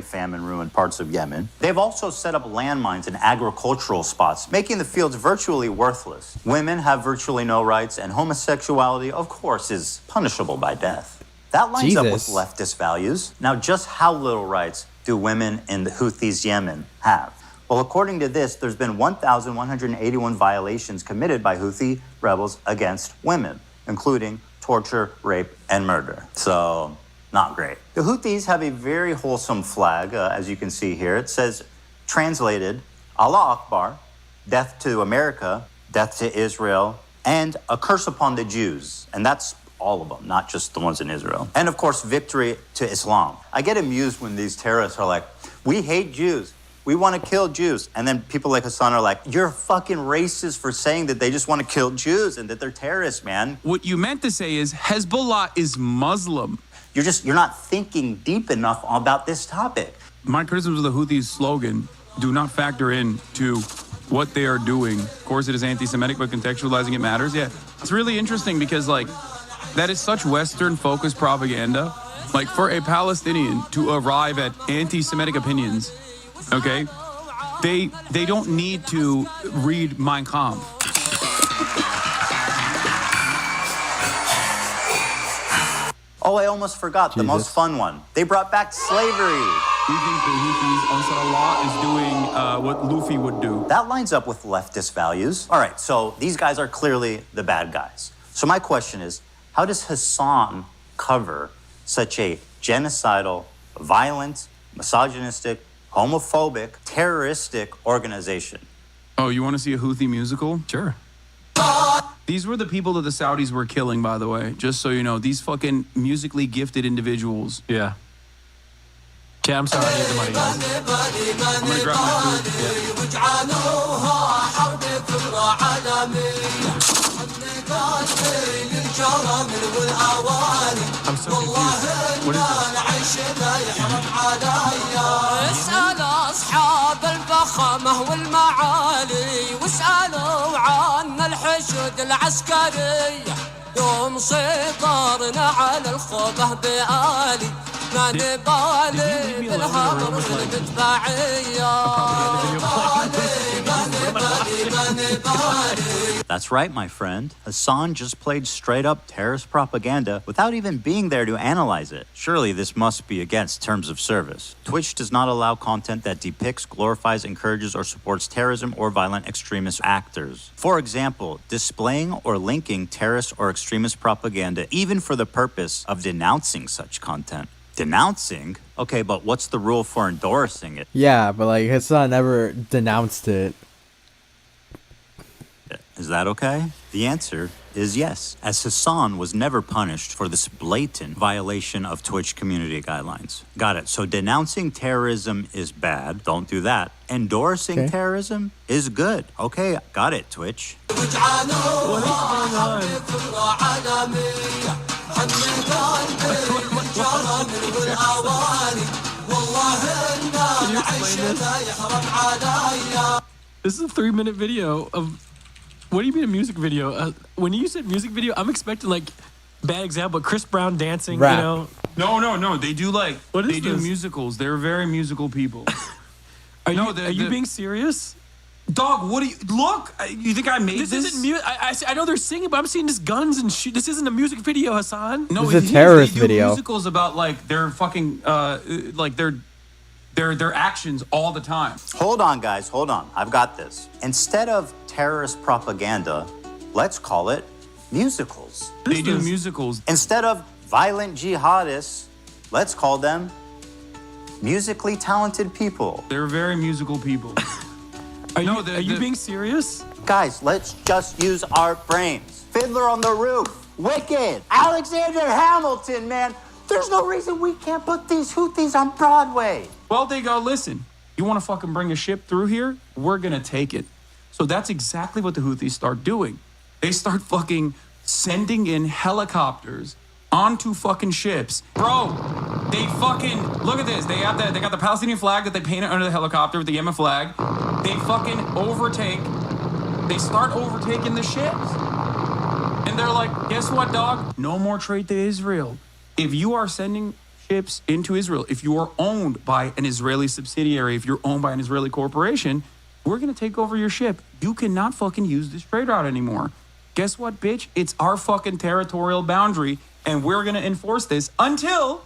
famine-ruined parts of Yemen. They've also set up landmines in agricultural spots, making the fields virtually worthless. Women have virtually no rights, and homosexuality, of course, is punishable by death. That lines up with Jesus. leftist values. Now, just how little rights do women in the Houthis' Yemen have? Well, according to this, there's been 1,181 violations committed by Houthi rebels against women, including torture, rape, and murder. So, not great. The Houthis have a very wholesome flag, as you can see here. It says, translated, Allah Akbar, death to America, death to Israel, and a curse upon the Jews. And that's all of them, not just the ones in Israel. And of course, victory to Islam. I get amused when these terrorists are like, we hate Jews. We want to kill Jews. And then people like Hasan are like, you're fucking racist for saying that they just want to kill Jews and that they're terrorists, man. What you meant to say is Hezbollah is Muslim. You're not thinking deep enough about this topic. My criticisms of the Houthis' slogan do not factor in to what they are doing. Of course, it is anti-Semitic, but contextualizing it matters. Yeah, it's really interesting because, like, that is such Western-focused propaganda. Like, for a Palestinian to arrive at anti-Semitic opinions, okay, they don't need to read Mein Kampf. Oh, I almost forgot the most fun one. They brought back slavery. We think the Houthis, Ansar Allah, is doing what Luffy would do. That lines up with leftist values. All right, so these guys are clearly the bad guys. So my question is, how does Hasan cover such a genocidal, violent, misogynistic, homophobic, terroristic organization? Oh, you want to see a Houthi musical? Sure. These were the people that the Saudis were killing, by the way. Just so you know, these fucking musically gifted individuals. Yeah. Okay, I'm sorry, I need the money, guys. I'm gonna grab my food. I'm so confused. What is اسأل أصحاب الفخامة والمعالي واسألوا عن الحشد العسكري يوم سيطرنا على الخوبة بآلي ما نبالي بالهبر والمدفعية That's right, my friend. Hasan just played straight-up terrorist propaganda without even being there to analyze it. Surely this must be against terms of service. Twitch does not allow content that depicts, glorifies, encourages, or supports terrorism or violent extremist actors. For example, displaying or linking terrorist or extremist propaganda even for the purpose of denouncing such content. Denouncing? Okay, but what's the rule for endorsing it? Yeah, but like Hasan never denounced it. Is that okay? The answer is yes, as Hasan was never punished for this blatant violation of Twitch community guidelines. Got it. So denouncing terrorism is bad. Don't do that. Endorsing terrorism is good. Okay, got it, Twitch. What is going on? Can you explain this? This is a 3-minute video of. What do you mean a music video? When you said music video, I'm expecting like bad example, Chris Brown dancing. Rap. You know? No. They do like They do musicals. They're very musical people. Are you being serious? Dog, what do you look? You think I made this? This isn't music. I know they're singing, but I'm seeing just guns and shit. This isn't a music video, Hasan. No, This is a terrorist they do video. Musicals about like their fucking like their actions all the time. Hold on, guys, hold on. I've got this. Instead of terrorist propaganda, let's call it musicals. They do musicals. Instead of violent jihadists, let's call them musically talented people. They're very musical people. Are you being serious? Guys, let's just use our brains. Fiddler on the Roof, Wicked, Alexander Hamilton, man. There's no reason we can't put these Houthis on Broadway. Well, they go, listen, you want to fucking bring a ship through here? We're going to take it. So that's exactly what the Houthis start doing. They start fucking sending in helicopters onto fucking ships. Bro, they fucking, look at this. They got the Palestinian flag that they painted under the helicopter with the Yemen flag. They fucking they start overtaking the ships. And they're like, guess what, dog? No more trade to Israel. If you are sending ships into Israel, if you are owned by an Israeli subsidiary, if you're owned by an Israeli corporation, we're going to take over your ship. You cannot fucking use this trade route anymore. Guess what, bitch? It's our fucking territorial boundary, and we're going to enforce this until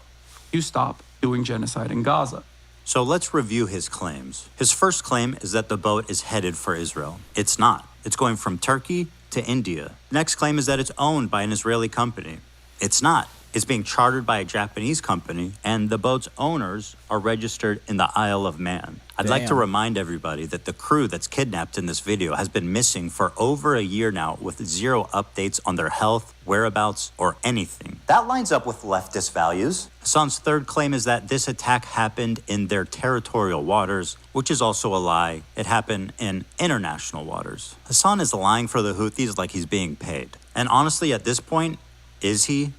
you stop doing genocide in Gaza. So let's review his claims. His first claim is that the boat is headed for Israel. It's not. It's going from Turkey to India. Next claim is that it's owned by an Israeli company. It's not. It's being chartered by a Japanese company, and the boat's owners are registered in the Isle of Man. I'd like to remind everybody that the crew that's kidnapped in this video has been missing for over a year now with zero updates on their health, whereabouts, or anything. That lines up with leftist values. Hasan's third claim is that this attack happened in their territorial waters, which is also a lie. It happened in international waters. Hasan is lying for the Houthis like he's being paid. And honestly, at this point, is he?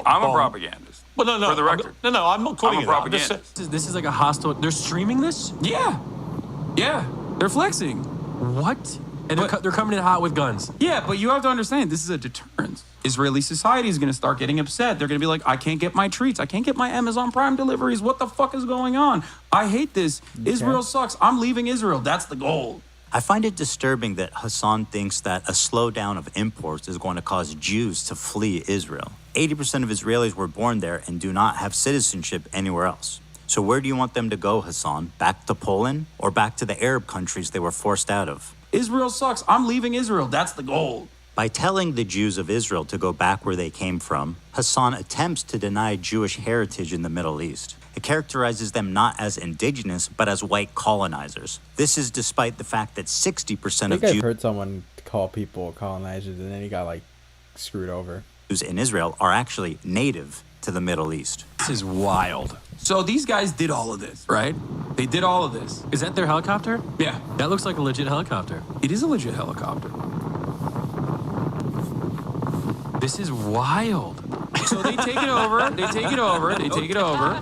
I'm a propagandist. Well, no. For the record. I'm not calling I'm a you that. propagandist. This is like a hostile. They're streaming this? Yeah. They're flexing. What? And they're coming in hot with guns. Yeah, but you have to understand, this is a deterrent. Israeli society is going to start getting upset. They're going to be like, I can't get my treats. I can't get my Amazon Prime deliveries. What the fuck is going on? I hate this. Israel sucks. I'm leaving Israel. That's the goal. I find it disturbing that Hasan thinks that a slowdown of imports is going to cause Jews to flee Israel. 80% of Israelis were born there and do not have citizenship anywhere else. So where do you want them to go, Hasan? Back to Poland or back to the Arab countries they were forced out of? Israel sucks. I'm leaving Israel. That's the goal. By telling the Jews of Israel to go back where they came from, Hasan attempts to deny Jewish heritage in the Middle East. It characterizes them not as indigenous, but as white colonizers. This is despite the fact that 60% I of think I've Jews heard someone call people colonizers, and then he got like screwed over. in Israel are actually native to the Middle East. This is wild. So these guys did all of this, right? They did all of this. Is that their helicopter? Yeah. That looks like a legit helicopter. It is a legit helicopter. This is wild. So they take it over, they take it over, they take it over,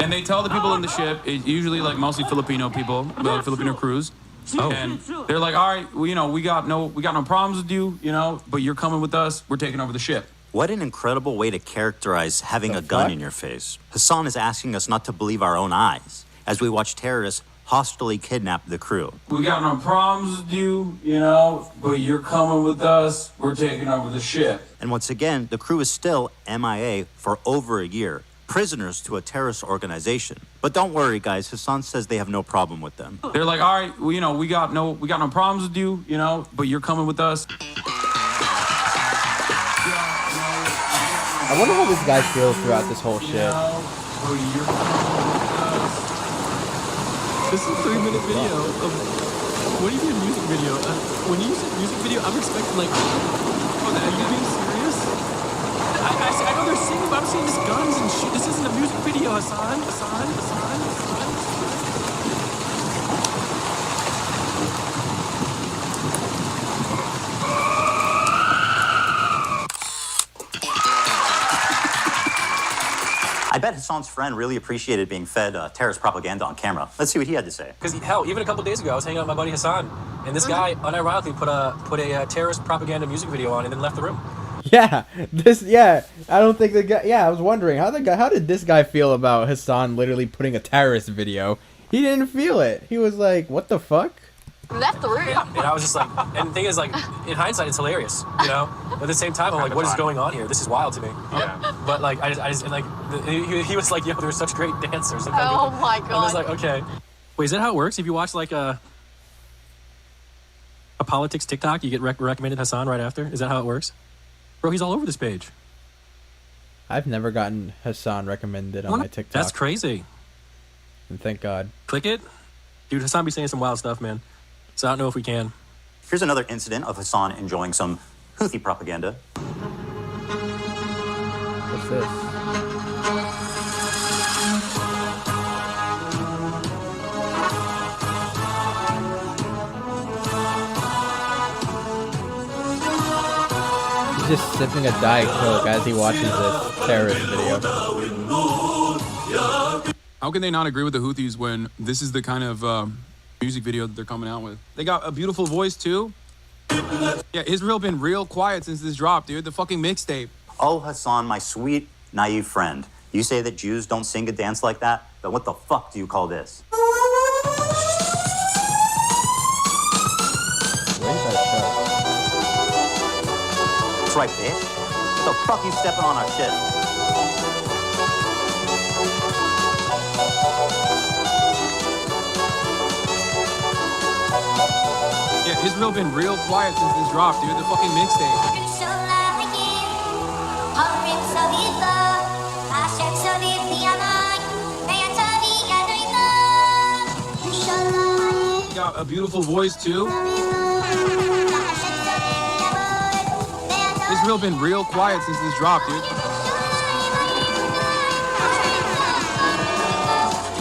and they tell the people in the ship, it's usually like mostly Filipino people, Filipino crews, and they're like, all right, well, we got no problems with you, but you're coming with us, we're taking over the ship. What an incredible way to characterize having a gun in your face. Hasan is asking us not to believe our own eyes as we watch terrorists hostilely kidnap the crew. We got no problems with you, but you're coming with us, we're taking over the ship. And once again, the crew is still MIA for over a year, prisoners to a terrorist organization. But don't worry, guys, Hasan says they have no problem with them. They're like, all right, well, we got no problems with you, but you're coming with us. I wonder how this guy feels throughout this whole shit. This is a 3-minute video of what do you mean music video? When you said music video, I'm expecting like, are you being serious? I know they're singing, but I'm seeing just guns and shit. This isn't a music video, Hasan. I bet Hasan's friend really appreciated being fed terrorist propaganda on camera. Let's see what he had to say. Because hell, even a couple days ago, I was hanging out with my buddy Hasan, and this guy unironically put a terrorist propaganda music video on and then left the room. Yeah, I don't think the guy. Yeah, I was wondering how did this guy feel about Hasan literally putting a terrorist video? He didn't feel it. He was like, "What the fuck?" Left the room. Yeah, and I was just like, and the thing is, like, in hindsight, it's hilarious, But at the same time, I'm like, what is going on here? This is wild to me. Yeah. But like, I just and, like, he was like, yo, they're such great dancers. Like, oh my god. I was like, okay. Wait, is that how it works? If you watch like a politics TikTok, you get recommended Hasan right after? Is that how it works? Bro, he's all over this page. I've never gotten Hasan recommended on my TikTok. That's crazy. And thank God. Click it. Dude, Hasan be saying some wild stuff, man. So I don't know if we can. Here's another incident of Hasan enjoying some Houthi propaganda. What's this? He's just sipping a Diet Coke as he watches this terrorist video. How can they not agree with the Houthis when this is the kind of music video that they're coming out with? They got a beautiful voice too. Yeah, Israel been real quiet since this dropped, dude. The fucking mixtape. Oh, Hasan, my sweet, naive friend. You say that Jews don't sing and dance like that? Then what the fuck do you call this? That's right, bitch. What the fuck you stepping on our shit? Yeah, Israel been real quiet since this dropped, dude. The fucking mixtape. Got a beautiful voice too. Israel been real quiet since this dropped, dude.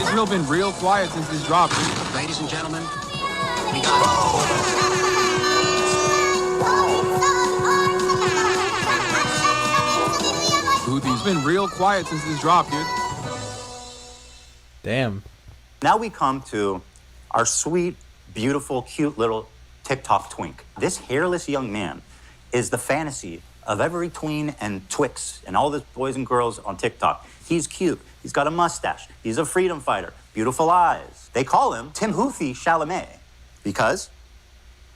Israel been real quiet since this dropped, dude. Ladies and gentlemen, we got Houthis been real quiet since this dropped, dude. Damn. Now we come to our sweet, beautiful, cute little TikTok twink. This hairless young man is the fantasy of every tween and twix and all the boys and girls on TikTok. He's cute. He's got a mustache. He's a freedom fighter. Beautiful eyes. They call him Timothée Chalamet because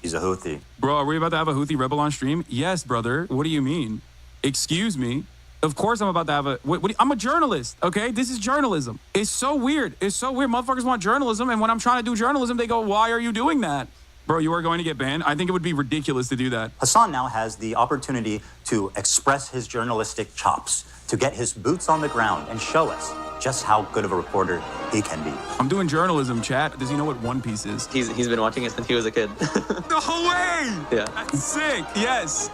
he's a Houthi. Bro, are we about to have a Houthi rebel on stream? Yes, brother. What do you mean? Excuse me? Of course I'm about to have a... I'm a journalist, okay? This is journalism. It's so weird. It's so weird. Motherfuckers want journalism, and when I'm trying to do journalism, they go, why are you doing that? Bro, you are going to get banned? I think it would be ridiculous to do that. Hasan now has the opportunity to express his journalistic chops, to get his boots on the ground and show us just how good of a reporter he can be. I'm doing journalism, chat. Does he know what One Piece is? He's been watching it since he was a kid. No way! Yeah. That's sick. Yes.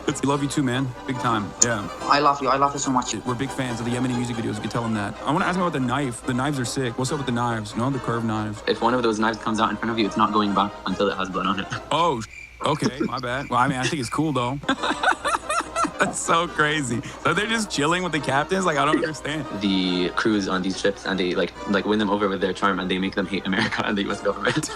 I love you too, man. Big time. Yeah. I love you. I love you so much. We're big fans of the Yemeni music videos. You can tell him that. I want to ask him about the knife. The knives are sick. What's up with the knives? No, the curved knives. If one of those knives comes out in front of you, it's not going back until it has blood on it. Oh, okay. My bad. Well, I mean, I think it's cool, though. That's so crazy. So they're just chilling with the captains? Like, I don't understand. The crews on these ships, and they like win them over with their charm, and they make them hate America and the U.S. government.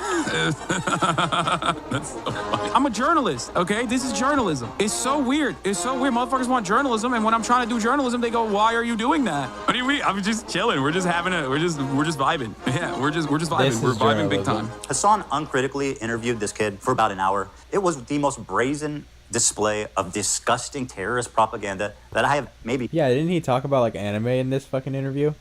That's so funny. I'm a journalist, okay? This is journalism. It's so weird. Motherfuckers want journalism, and when I'm trying to do journalism, they go, why are you doing that? What do you mean? I'm just chilling. We're just vibing. Yeah, we're just vibing. We're vibing big time. Hasan uncritically interviewed this kid for about an hour. It was the most brazen display of disgusting terrorist propaganda that I have maybe didn't he talk about like anime in this fucking interview?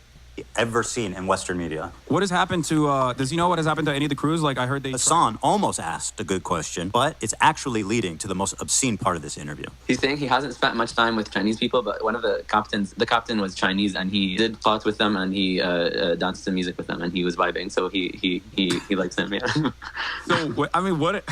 Ever seen in Western media. What has happened to, does he know what has happened to any of the crews? Like, I heard they... Hasan almost asked a good question, but it's actually leading to the most obscene part of this interview. He's saying he hasn't spent much time with Chinese people, but one of the captain was Chinese, and he did plot with them, and he danced to music with them, and he was vibing, so he likes them, yeah. So, I mean, what...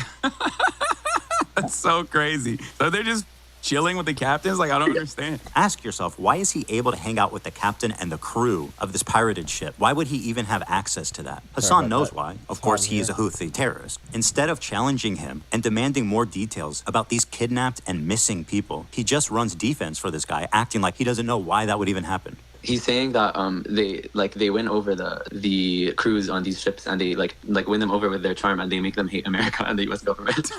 That's so crazy. So they're just chilling with the captains? Like, I don't understand. Ask yourself, why is he able to hang out with the captain and the crew of this pirated ship? Why would he even have access to that? Hasan knows why. Of course, he's a Houthi terrorist. Instead of challenging him and demanding more details about these kidnapped and missing people, he just runs defense for this guy, acting like he doesn't know why that would even happen. He's saying that they win over the crews on these ships, and they like win them over with their charm, and they make them hate America and the U.S. government.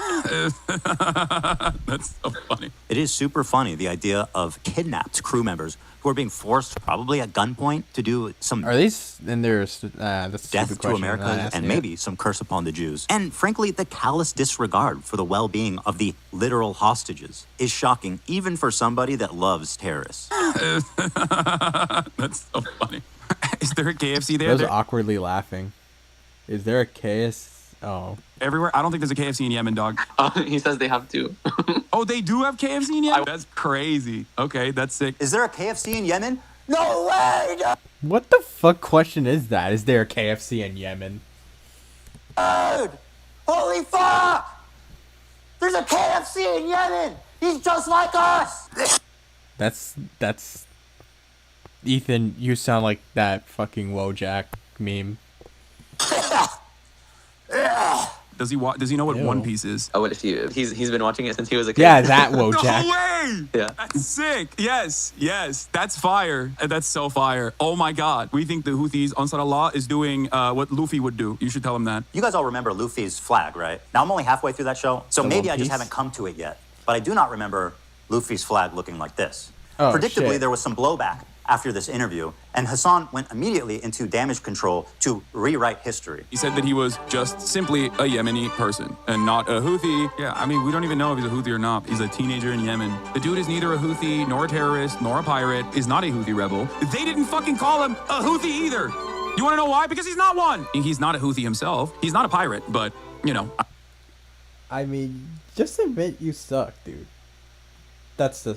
That's so funny. It is super funny, the idea of kidnapped crew members who are being forced, probably at gunpoint, to do some... Are these in their... death to America, and maybe some curse upon the Jews. And frankly, the callous disregard for the well-being of the literal hostages is shocking, even for somebody that loves terrorists. That's so funny. Is there a KFC there? I was awkwardly laughing. Is there a KS? Oh. Everywhere? I don't think there's a KFC in Yemen, dog. He says they have two. Oh, they do have KFC in Yemen? That's crazy. Okay, that's sick. Is there a KFC in Yemen? No way! What the fuck question is that? Is there a KFC in Yemen? Dude! Holy fuck! There's a KFC in Yemen! He's just like us! That's... Ethan, you sound like that fucking Wojak meme. Does he know what One Piece is? Oh, what if he's been watching it since he was a kid? Yeah, that Wojak. No way! Yeah. That's sick. Yes. That's fire. That's so fire. Oh my god. We think the Houthis, Ansar Allah, is doing what Luffy would do. You should tell him that. You guys all remember Luffy's flag, right? Now, I'm only halfway through that show, so maybe I just haven't come to it yet. But I do not remember Luffy's flag looking like this. Oh, Predictably, shit. there was some blowback after this interview, and Hasan went immediately into damage control to rewrite history. He said that he was just simply a Yemeni person and not a Houthi. Yeah, I mean, we don't even know if he's a Houthi or not. He's a teenager in Yemen. The dude is neither a Houthi, nor a terrorist, nor a pirate, is not a Houthi rebel. They didn't fucking call him a Houthi either. You want to know why? Because he's not one. He's not a Houthi himself. He's not a pirate, but, you know. I mean, just admit you suck, dude. That's the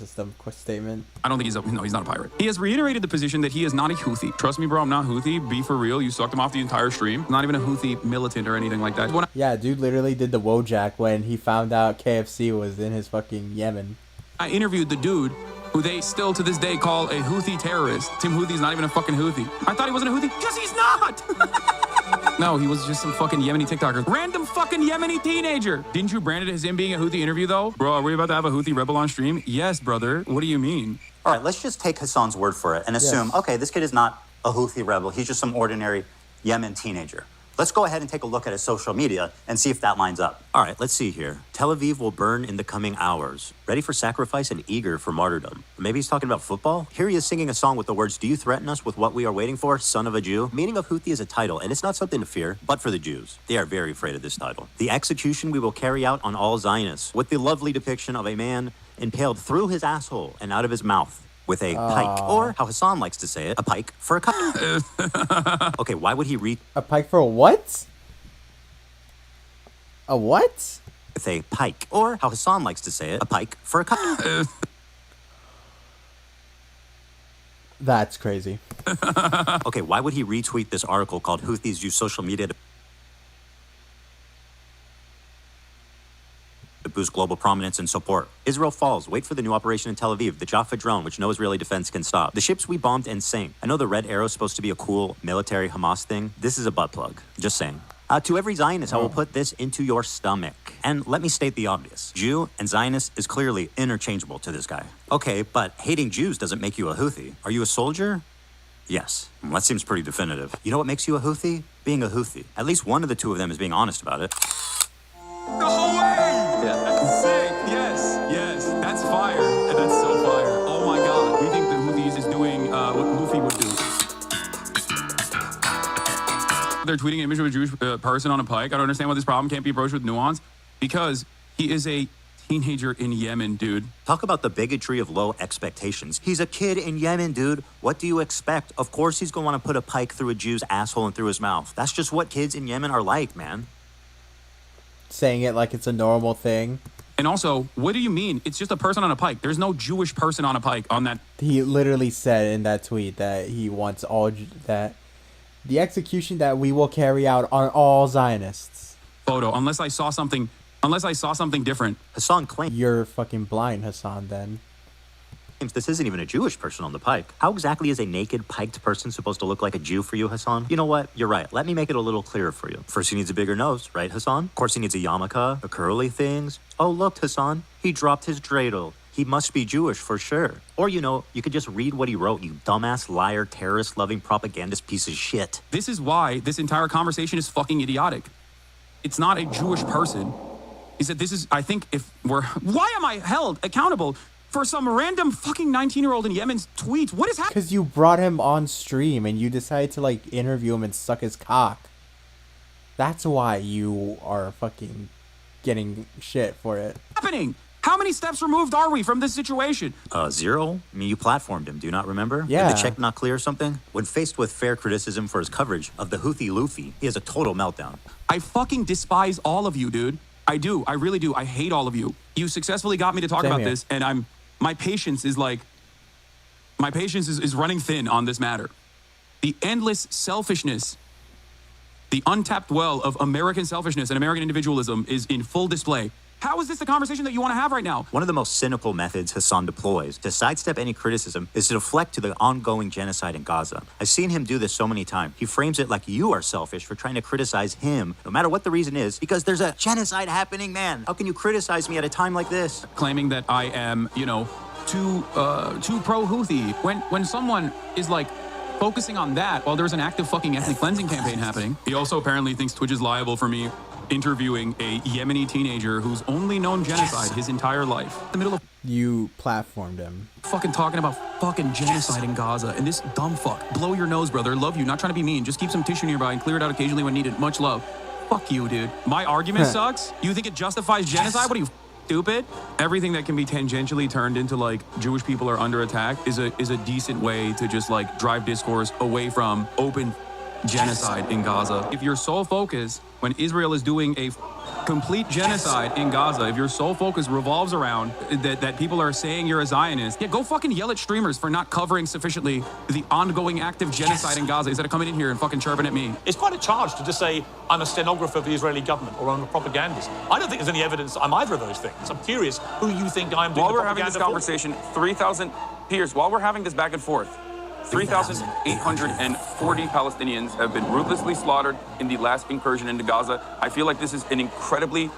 statement. I don't think he's not a pirate. He has reiterated the position that he is not a Houthi. Trust me, bro, I'm not Houthi. Be for real. You sucked him off the entire stream. I'm not even a Houthi militant or anything like that. Yeah, dude literally did the Wojak when he found out KFC was in his fucking Yemen. I interviewed the dude who they still to this day call a Houthi terrorist. Tim Houthi's not even a fucking Houthi. I thought he wasn't a Houthi because he's not. No, he was just some fucking Yemeni TikToker. Random fucking Yemeni teenager. Didn't you brand it as him being a Houthi interview, though? Bro, are we about to have a Houthi rebel on stream? Yes, brother. What do you mean? All right, let's just take Hasan's word for it and assume, okay, this kid is not a Houthi rebel. He's just some ordinary Yemen teenager. Let's go ahead and take a look at his social media and see if that lines up. All right, let's see here. Tel Aviv will burn in the coming hours. Ready for sacrifice and eager for martyrdom. Maybe he's talking about football? Here he is singing a song with the words, "Do you threaten us with what we are waiting for, son of a Jew?" Meaning of Houthi is a title, and it's not something to fear, but for the Jews. They are very afraid of this title. The execution we will carry out on all Zionists, with the lovely depiction of a man impaled through his asshole and out of his mouth with a pike, or how Hasan likes to say it, a pike for a cut. Okay, why would he read A pike for a what? A what? with a pike, or how Hasan likes to say it, a pike for a cut? That's crazy. Okay, why would he retweet this article called Houthis use social media to boost global prominence and support? Israel falls. Wait for the new operation in Tel Aviv, the Jaffa drone, which no Israeli defense can stop. The ships we bombed and sank. I know the Red Arrow is supposed to be a cool military Hamas thing. This is a butt plug. Just saying. To every Zionist, I will put this into your stomach. And let me state the obvious. Jew and Zionist is clearly interchangeable to this guy. Okay, but hating Jews doesn't make you a Houthi. Are you a soldier? Yes. Well, that seems pretty definitive. You know what makes you a Houthi? Being a Houthi. At least one of the two of them is being honest about it. The whole way! Yeah. That's sick. Yes. That's fire. And that's so fire. Oh my god. We think the Houthis is doing what Luffy would do. They're tweeting an image of a Jewish person on a pike. I don't understand why this problem can't be approached with nuance. Because he is a teenager in Yemen, dude. Talk about the bigotry of low expectations. He's a kid in Yemen, dude. What do you expect? Of course he's going to want to put a pike through a Jew's asshole and through his mouth. That's just what kids in Yemen are like, man. Saying it like it's a normal thing. And also, what do you mean? It's just a person on a pike. There's no Jewish person on a pike on that. He literally said in that tweet that he wants that the execution that we will carry out on all Zionists. Photo, unless I saw something different. Hasan claims you're fucking blind, Hasan. Then this isn't even a Jewish person on the pike. How exactly is a naked piked person supposed to look like a Jew for you, Hasan? You know what? You're right. Let me make it a little clearer for you. First, he needs a bigger nose, right, Hasan? Of course, he needs a yarmulke, the curly things. Oh, look, Hasan, he dropped his dreidel. He must be Jewish for sure. Or, you could just read what he wrote, you dumbass, liar, terrorist-loving, propagandist piece of shit. This is why this entire conversation is fucking idiotic. It's not a Jewish person. He said, why am I held accountable for some random fucking 19-year-old in Yemen's tweets? What is happening? Because you brought him on stream and you decided to, interview him and suck his cock. That's why you are fucking getting shit for it. Happening? How many steps removed are we from this situation? 0. I mean, you platformed him. Do you not remember? Yeah. Did the check not clear or something? When faced with fair criticism for his coverage of the Houthi Luffy, he has a total meltdown. I fucking despise all of you, dude. I do. I really do. I hate all of you. You successfully got me to talk about this, and my patience is running thin on this matter. The endless selfishness, the untapped well of American selfishness and American individualism is in full display. How is this the conversation that you want to have right now? One of the most cynical methods Hasan deploys to sidestep any criticism is to deflect to the ongoing genocide in Gaza. I've seen him do this so many times. He frames it like you are selfish for trying to criticize him, no matter what the reason is, because there's a genocide happening, man. How can you criticize me at a time like this? Claiming that I am, too pro-Houthi. When someone is focusing on that while there's an active fucking ethnic cleansing campaign happening. He also apparently thinks Twitch is liable for me interviewing a Yemeni teenager who's only known genocide his entire life. In the middle of you platformed him. Fucking talking about fucking genocide in Gaza, and this dumb fuck. Blow your nose, brother. Love you. Not trying to be mean. Just keep some tissue nearby and clear it out occasionally when needed. Much love. Fuck you, dude. My argument sucks? You think it justifies genocide? What are you, stupid? Everything that can be tangentially turned into Jewish people are under attack is a decent way to just drive discourse away from open genocide in Gaza. If your sole focus when Israel is doing a complete genocide in Gaza, if your sole focus revolves around that people are saying you're a Zionist, go fucking yell at streamers for not covering sufficiently the ongoing active genocide in Gaza instead of coming in here and fucking chirping at me. It's quite a charge to just say I'm a stenographer of the Israeli government or I'm a propagandist. I don't think there's any evidence I'm either of those things. I'm curious who you think I'm doing While the we're having this conversation, 3,000 Piers, while we're having this back and forth, 3,840 Palestinians have been ruthlessly slaughtered in the last incursion into Gaza. I feel like this is an incredibly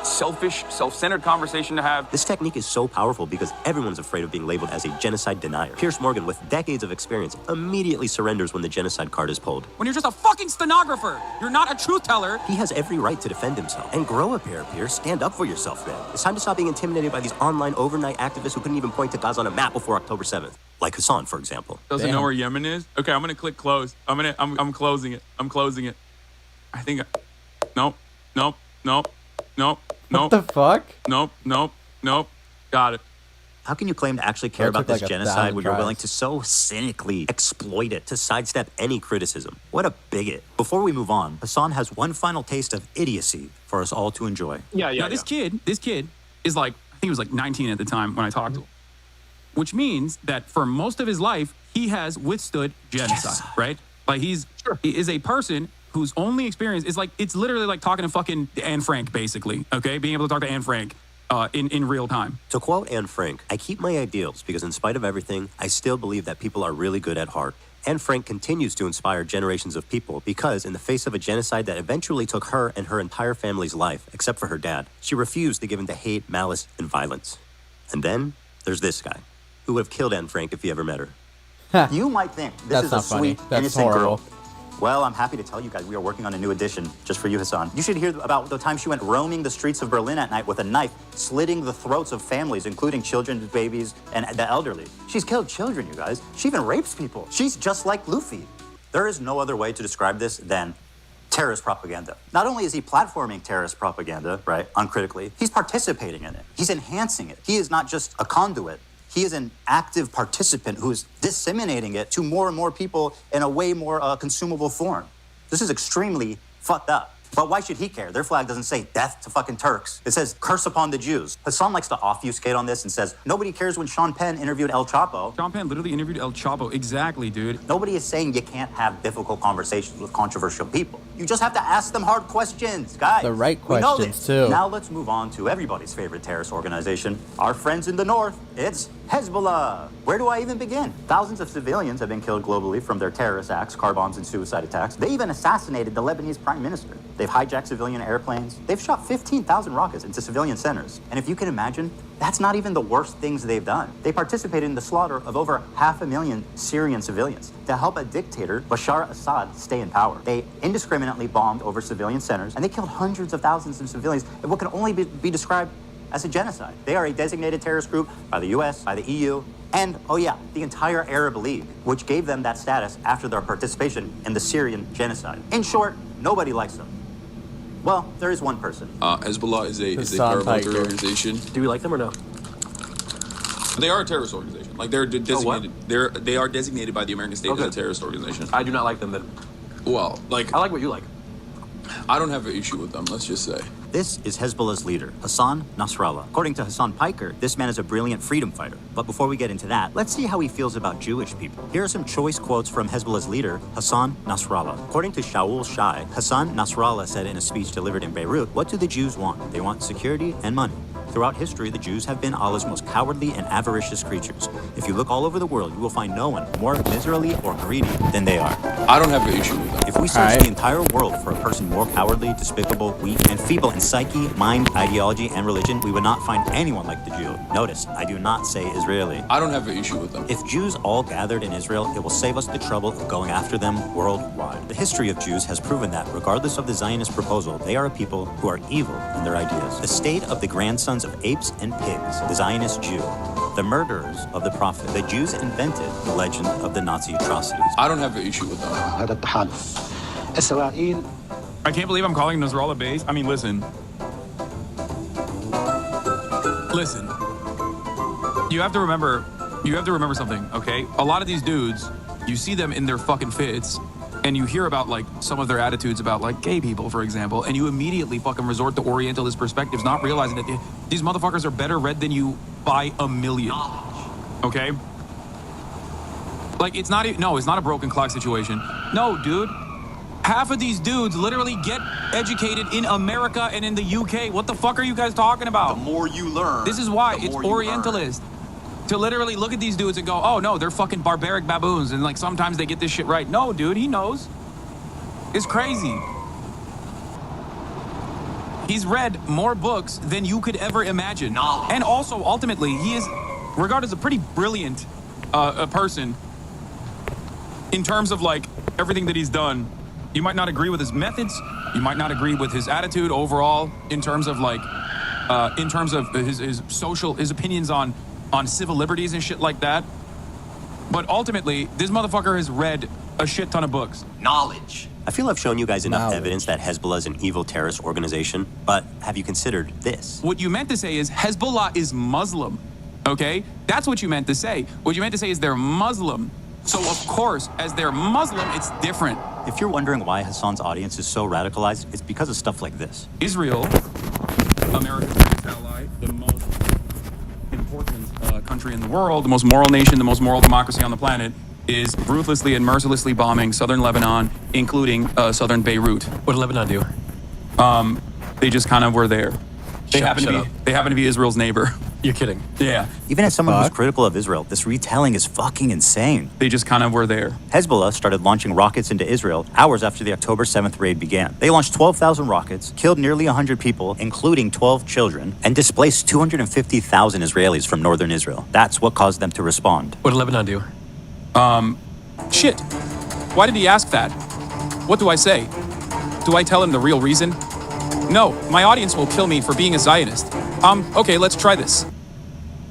selfish, self-centered conversation to have. This technique is so powerful because everyone's afraid of being labeled as a genocide denier. Piers Morgan, with decades of experience, immediately surrenders when the genocide card is pulled. When you're just a fucking stenographer, you're not a truth teller. He has every right to defend himself. And grow a pair, Piers. Stand up for yourself, man. It's time to stop being intimidated by these online overnight activists who couldn't even point to Gaza on a map before October 7th. Like Hasan, for example. Doesn't know where Yemen is? Okay, I'm gonna click close. I'm closing it. I'm closing it. I think Nope. What the fuck? Nope. Got it. How can you claim to actually care about this like genocide when you're willing tries. to so cynically exploit it? To sidestep any criticism. What a bigot. Before we move on, Hasan has one final taste of idiocy for us all to enjoy. Now, this kid is like, I think he was like 19 at the time when I talked to him. Which means that for most of his life, he has withstood genocide, right? Like he is a person whose only experience is like, it's literally like talking to fucking Anne Frank, basically, okay? Being able to talk to Anne Frank in real time. To quote Anne Frank, I keep my ideals because in spite of everything, I still believe that people are really good at heart. Anne Frank continues to inspire generations of people because in the face of a genocide that eventually took her and her entire family's life, except for her dad, she refused to give in to hate, malice, and violence. And then there's this guy, who would have killed Anne Frank if he ever met her. You might think this That's is a not funny. sweet, That's innocent horrible. girl. Well, I'm happy to tell you guys we are working on a new edition just for you, Hasan. You should hear about the time she went roaming the streets of Berlin at night with a knife, slitting the throats of families, including children, babies, and the elderly. She's killed children, you guys. She even rapes people. She's just like Luffy. There is no other way to describe this than terrorist propaganda. Not only is he platforming terrorist propaganda, right, uncritically, he's participating in it. He's enhancing it. He is not just a conduit. He is an active participant who is disseminating it to more and more people in a way more consumable form. This is extremely fucked up. But why should he care? Their flag doesn't say death to fucking Turks. It says curse upon the Jews. Hasan likes to obfuscate on this and says, nobody cares when Sean Penn interviewed El Chapo. Sean Penn literally interviewed El Chapo. Exactly, dude. Nobody is saying you can't have difficult conversations with controversial people. You just have to ask them hard questions, guys. The right We know questions, this. too. Now let's move on to everybody's favorite terrorist organization, our friends in the north. It's Hezbollah. Where do I even begin? Thousands of civilians have been killed globally from their terrorist acts, car bombs, and suicide attacks. They even assassinated the Lebanese prime minister. They've hijacked civilian airplanes. They've shot 15,000 rockets into civilian centers. And if you can imagine, that's not even the worst things they've done. They participated in the slaughter of over 500,000 Syrian civilians to help a dictator, Bashar Assad, stay in power. They indiscriminately bombed over civilian centers, and they killed hundreds of thousands of civilians in what can only be described as a genocide. They are a designated terrorist group by the US, by the EU, and, oh yeah, the entire Arab League, which gave them that status after their participation in the Syrian genocide. In short, nobody likes them. Well, there is one person. Hezbollah is a Hasan paramilitary Piker. organization. Do we like them or no? They are a terrorist organization. Like they're designated. They are designated by the American state as a terrorist organization. I do not like them then. Well, like I like what you like. I don't have an issue with them. Let's just say. This is Hezbollah's leader, Hassan Nasrallah. According to Hasan Piker, this man is a brilliant freedom fighter. But before we get into that, let's see how he feels about Jewish people. Here are some choice quotes from Hezbollah's leader, Hassan Nasrallah. According to Shaul Shai, Hassan Nasrallah said in a speech delivered in Beirut, "What do the Jews want? They want security and money. Throughout history, the Jews have been Allah's most cowardly and avaricious creatures. If you look all over the world, you will find no one more miserly or greedy than they are." I don't have an issue with them. If we search the entire world for a person more cowardly, despicable, weak, and feeble in psyche, mind, ideology, and religion, we would not find anyone like the Jew. Notice, I do not say Israeli. I don't have an issue with them. If Jews all gathered in Israel, it will save us the trouble of going after them worldwide. The history of Jews has proven that, regardless of the Zionist proposal, they are a people who are evil in their ideas. The state of the grandsons of apes and pigs, the Zionist Jew, the murderers of the prophet. The Jews invented the legend of the Nazi atrocities. I don't have an issue with them. I can't believe I'm calling Nasrallah base. I mean, listen. You have to remember something, okay? A lot of these dudes, you see them in their fucking fits, and you hear about, like, some of their attitudes about, like, gay people, for example, and you immediately fucking resort to Orientalist perspectives, not realizing that these motherfuckers are better read than you by a million, okay? Like, it's not a broken clock situation. No, dude. Half of these dudes literally get educated in America and in the UK. What the fuck are you guys talking about? The more you learn. This is why it's Orientalist. To literally look at these dudes and go, oh no, they're fucking barbaric baboons, and like sometimes they get this shit right. No, dude, he knows. It's crazy. He's read more books than you could ever imagine. Knowledge. And also, ultimately, he is regarded as a pretty brilliant a person in terms of like everything that he's done. You might not agree with his methods. You might not agree with his attitude overall in terms of like, his opinions on civil liberties and shit like that. But ultimately, this motherfucker has read a shit ton of books. Knowledge. I feel I've shown you guys enough evidence that Hezbollah is an evil terrorist organization, but have you considered this? What you meant to say is Hezbollah is Muslim. Okay? That's what you meant to say. What you meant to say is they're Muslim. So, of course, as they're Muslim, it's different. If you're wondering why Hasan's audience is so radicalized, it's because of stuff like this. Israel, America's greatest ally, the most important country in the world, the most moral nation, the most moral democracy on the planet, is ruthlessly and mercilessly bombing southern Lebanon, including southern Beirut. What did Lebanon do? They just kind of were there. They happen to be Israel's neighbor. You're kidding. Yeah. Even as someone who's critical of Israel, this retelling is fucking insane. They just kind of were there. Hezbollah started launching rockets into Israel hours after the October 7th raid began. They launched 12,000 rockets, killed nearly 100 people, including 12 children, and displaced 250,000 Israelis from northern Israel. That's what caused them to respond. What did Lebanon do? Shit. Why did he ask that? What do I say? Do I tell him the real reason? No, my audience will kill me for being a Zionist. Okay, let's try this.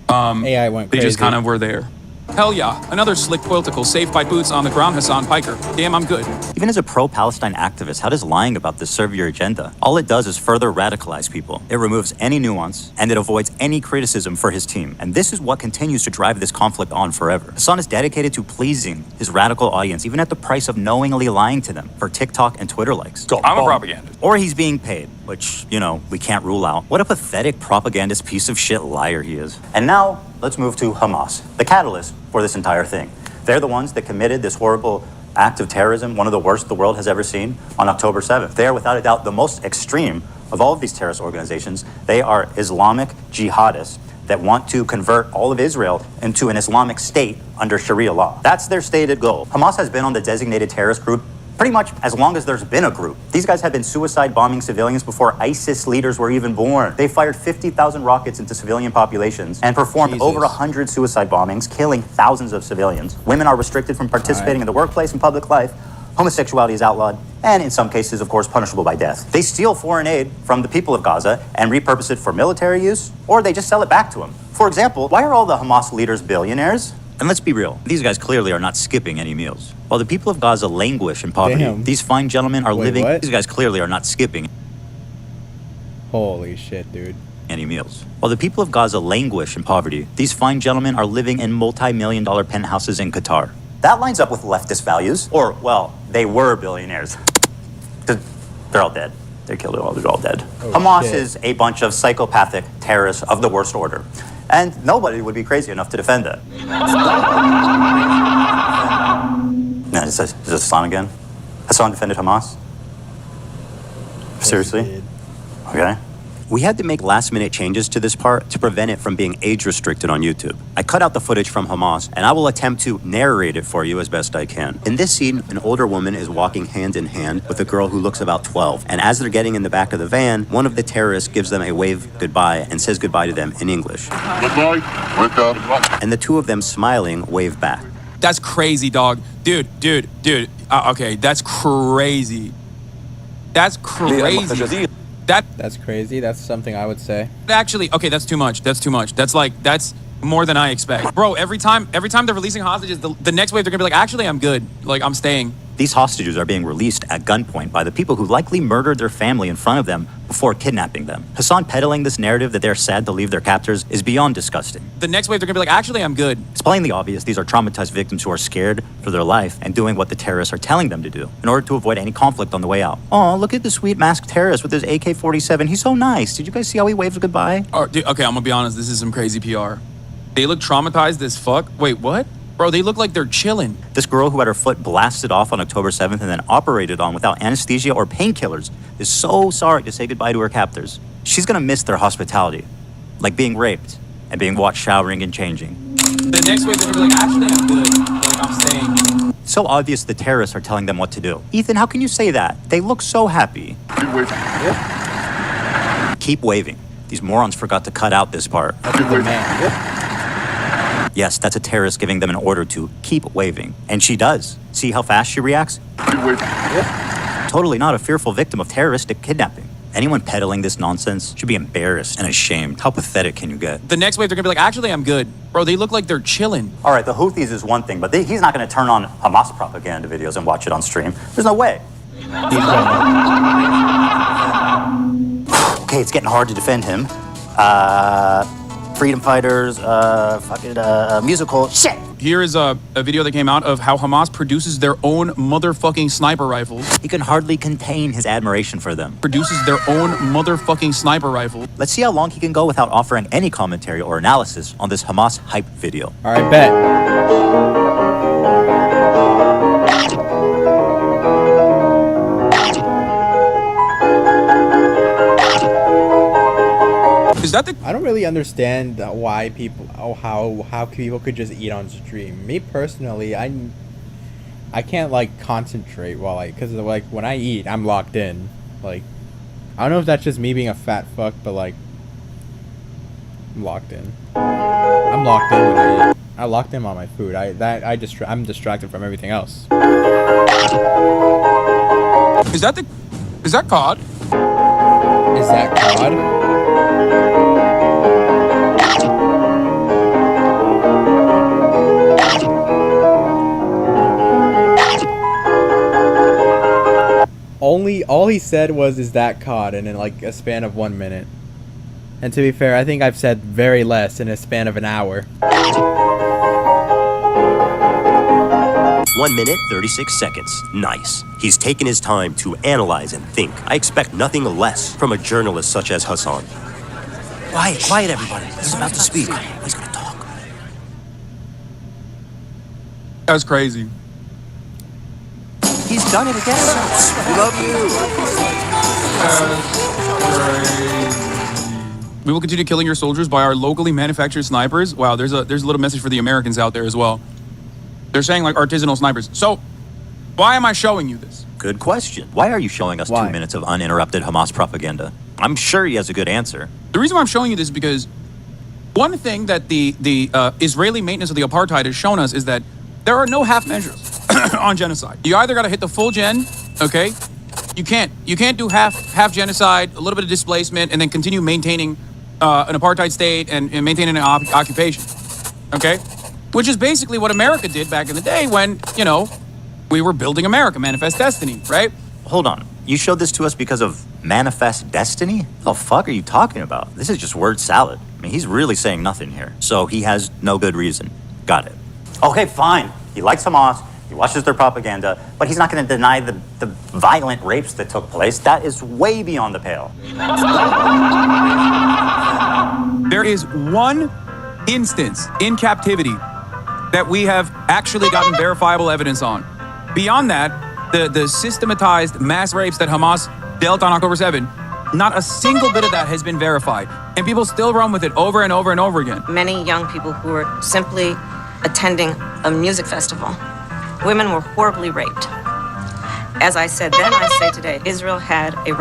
AI went crazy. They just kind of were there. Hell yeah, another slick political safe by boots on the ground Hasan Piker. Damn, I'm good. Even as a pro-Palestine activist, how does lying about this serve your agenda? All it does is further radicalize people. It removes any nuance, and it avoids any criticism for his team. And this is what continues to drive this conflict on forever. Hasan is dedicated to pleasing his radical audience, even at the price of knowingly lying to them for TikTok and Twitter likes. I'm a propagandist. Or he's being paid, which, we can't rule out. What a pathetic propagandist piece of shit liar he is. And now, let's move to Hamas, the catalyst for this entire thing. They're the ones that committed this horrible act of terrorism, one of the worst the world has ever seen, on October 7th. They are without a doubt the most extreme of all of these terrorist organizations. They are Islamic jihadists that want to convert all of Israel into an Islamic state under Sharia law. That's their stated goal. Hamas has been on the designated terrorist group pretty much as long as there's been a group. These guys have been suicide bombing civilians before ISIS leaders were even born. They fired 50,000 rockets into civilian populations and performed over 100 suicide bombings, killing thousands of civilians. Women are restricted from participating in the workplace and public life. Homosexuality is outlawed, and in some cases, of course, punishable by death. They steal foreign aid from the people of Gaza and repurpose it for military use, or they just sell it back to them. For example, why are all the Hamas leaders billionaires? And let's be real, these guys clearly are not skipping any meals. While the people of Gaza languish in poverty, these fine gentlemen are living... what? These guys clearly are not skipping Holy shit, dude. any meals. While the people of Gaza languish in poverty, these fine gentlemen are living in multi-million-dollar penthouses in Qatar. That lines up with leftist values. Or, well, they were billionaires. They're all dead. They killed them all. They're all dead. Hamas is a bunch of psychopathic terrorists of the worst order. And nobody would be crazy enough to defend that. Is this Hasan again? Hasan defended Hamas? Seriously? Okay. We had to make last-minute changes to this part to prevent it from being age-restricted on YouTube. I cut out the footage from Hamas, and I will attempt to narrate it for you as best I can. In this scene, an older woman is walking hand in hand with a girl who looks about 12. And as they're getting in the back of the van, one of the terrorists gives them a wave goodbye and says goodbye to them in English. Goodbye. And the two of them smiling wave back. That's crazy, dog. Dude. Okay, that's crazy. That's crazy. That's crazy. That's something I would say. Actually, okay, that's too much. That's more than I expect. Bro, every time they're releasing hostages, the next wave they're gonna be like, actually, I'm good. Like, I'm staying. These hostages are being released at gunpoint by the people who likely murdered their family in front of them before kidnapping them. Hasan peddling this narrative that they're sad to leave their captors is beyond disgusting. The next wave they're gonna be like, actually, I'm good. It's plainly obvious these are traumatized victims who are scared for their life and doing what the terrorists are telling them to do in order to avoid any conflict on the way out. Oh, look at the sweet masked terrorist with his AK-47. He's so nice. Did you guys see how he waves goodbye? Oh, dude, okay, I'm gonna be honest. This is some crazy PR. They look traumatized as fuck. Wait, what? Bro, they look like they're chilling. This girl who had her foot blasted off on October 7th and then operated on without anesthesia or painkillers is so sorry to say goodbye to her captors. She's gonna miss their hospitality, like being raped and being watched showering and changing. The next wave, they're gonna be like, actually, I'm good. Like, I'm staying. So obvious the terrorists are telling them what to do. Ethan, how can you say that? They look so happy. Keep waving. Keep waving. These morons forgot to cut out this part. That's the man. Yes, that's a terrorist giving them an order to keep waving. And she does. See how fast she reacts? Keep waving. Totally not a fearful victim of terroristic kidnapping. Anyone peddling this nonsense should be embarrassed and ashamed. How pathetic can you get? The next wave, they're gonna be like, actually, I'm good. Bro, they look like they're chilling. All right, the Houthis is one thing, but he's not going to turn on Hamas propaganda videos and watch it on stream. There's no way. Okay, it's getting hard to defend him. freedom fighters, musical shit. Here is a video that came out of how Hamas produces their own motherfucking sniper rifles. He can hardly contain his admiration for them. Produces their own motherfucking sniper rifle. Let's see how long he can go without offering any commentary or analysis on this Hamas hype video. All right, bet. Is that the? I don't really understand why people, how people could just eat on stream. Me personally, I can't like concentrate while because like when I eat, I'm locked in. Like, I don't know if that's just me being a fat fuck, but like, I'm locked in. I'm locked in when I eat. I locked in on my food. I'm distracted from everything else. Is that COD? Is that COD? All he said was, "Is that COD?" and in like a span of 1 minute. And to be fair, I think I've said very less in a span of an hour. 1 minute, 36 seconds. Nice. He's taken his time to analyze and think. I expect nothing less from a journalist such as Hasan. Quiet, everybody. He's about to speak. He's gonna talk. That's crazy. He's done it again. We love you. We will continue killing your soldiers by our locally manufactured snipers. Wow, there's a little message for the Americans out there as well. They're saying like artisanal snipers. So, why am I showing you this? Good question. Why are you showing us 2 minutes of uninterrupted Hamas propaganda? I'm sure he has a good answer. The reason why I'm showing you this is because one thing that the Israeli maintenance of the apartheid has shown us is that there are no half measures on genocide. You either got to hit the full gen, okay? You can't do half genocide, a little bit of displacement, and then continue maintaining an apartheid state and maintaining an occupation, okay? Which is basically what America did back in the day when, we were building America, Manifest Destiny, right? Hold on. You showed this to us because of Manifest Destiny? The fuck are you talking about? This is just word salad. I mean, he's really saying nothing here. So he has no good reason. Got it. Okay, fine. He likes Hamas. He watches their propaganda, but he's not going to deny the violent rapes that took place. That is way beyond the pale. There is one instance in captivity that we have actually gotten verifiable evidence on. Beyond that, the systematized mass rapes that Hamas dealt on October 7, not a single bit of that has been verified. And people still run with it over and over and over again. Many young people who were simply attending a music festival. Women were horribly raped. As I said then, I say today, Israel has a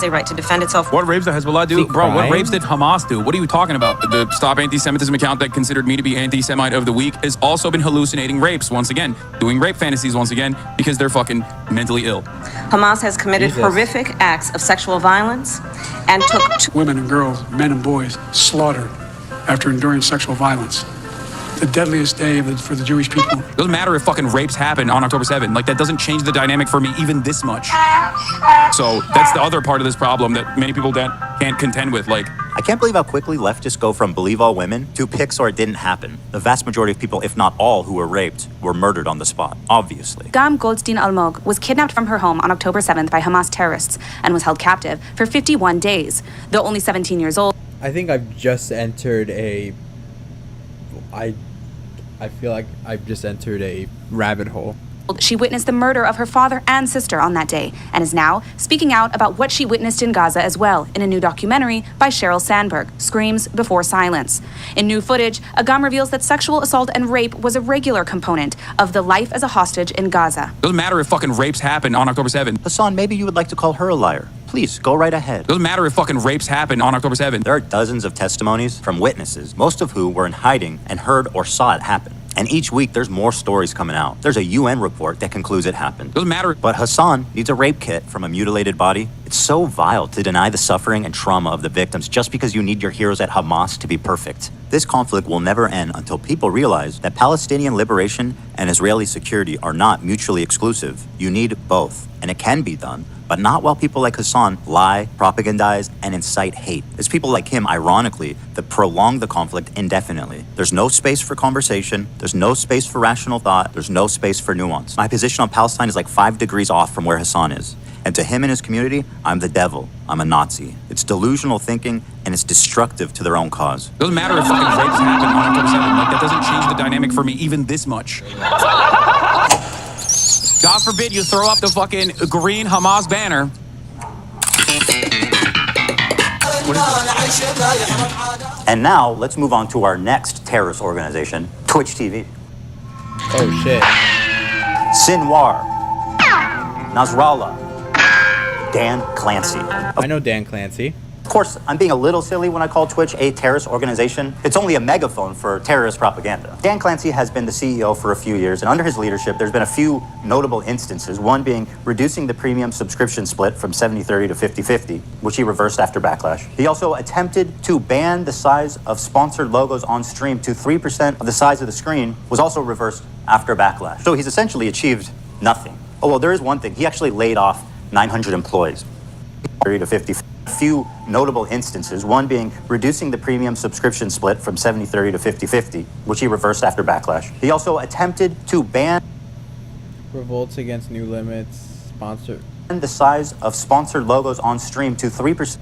right to defend itself. What rapes did Hezbollah do? Bro, what rapes did Hamas do? What are you talking about? The Stop Anti-Semitism account that considered me to be anti-Semite of the week has also been hallucinating rapes once again, doing rape fantasies once again, because they're fucking mentally ill. Hamas has committed horrific acts of sexual violence and took women and girls, men and boys slaughtered after enduring sexual violence. The deadliest day for the Jewish people. Doesn't matter if fucking rapes happen on October 7. Like, that doesn't change the dynamic for me even this much. So that's the other part of this problem that many people can't contend with. Like, I can't believe how quickly leftists go from believe all women to pics or it didn't happen. The vast majority of people, if not all, who were raped were murdered on the spot, obviously. Gam Goldstein Almog was kidnapped from her home on October 7th by Hamas terrorists and was held captive for 51 days. Though only 17 years old. I think I've just entered I feel like I've just entered a rabbit hole. She witnessed the murder of her father and sister on that day and is now speaking out about what she witnessed in Gaza as well in a new documentary by Sheryl Sandberg, Screams Before Silence. In new footage, Agam reveals that sexual assault and rape was a regular component of the life as a hostage in Gaza. Doesn't matter if fucking rapes happen on October 7. Hasan, maybe you would like to call her a liar. Please, go right ahead. Doesn't matter if fucking rapes happen on October 7. There are dozens of testimonies from witnesses, most of who were in hiding and heard or saw it happen. And each week, there's more stories coming out. There's a UN report that concludes it happened. Doesn't matter. But Hasan needs a rape kit from a mutilated body It's so vile to deny the suffering and trauma of the victims just because you need your heroes at Hamas to be perfect. This conflict will never end until people realize that Palestinian liberation and Israeli security are not mutually exclusive. You need both, and it can be done, but not while people like Hasan lie, propagandize, and incite hate. It's people like him, ironically, that prolong the conflict indefinitely. There's no space for conversation, there's no space for rational thought, there's no space for nuance. My position on Palestine is like 5 degrees off from where Hasan is. And to him and his community, I'm the devil. I'm a Nazi. It's delusional thinking, and it's destructive to their own cause. Doesn't matter if fucking rapes happen on October 7th. Like, that doesn't change the dynamic for me even this much. God forbid you throw up the fucking green Hamas banner. And now, let's move on to our next terrorist organization, Twitch TV. Oh, shit. Sinwar. Nasrallah. Dan Clancy. I know Dan Clancy. Of course, I'm being a little silly when I call Twitch a terrorist organization. It's only a megaphone for terrorist propaganda. Dan Clancy has been the CEO for a few years, and under his leadership, there's been a few notable instances, one being reducing the premium subscription split from 70-30 to 50-50, which he reversed after backlash. He also attempted to ban the size of sponsored logos on stream to 3% of the size of the screen, was also reversed after backlash. So he's essentially achieved nothing. Oh, well, there is one thing. He actually laid off 900 employees. 30 to 50. A few notable instances, one being reducing the premium subscription split from 70-30 to 50-50, which he reversed after backlash. He also attempted to ban revolts against new limits, sponsor the size of sponsored logos on stream to 3%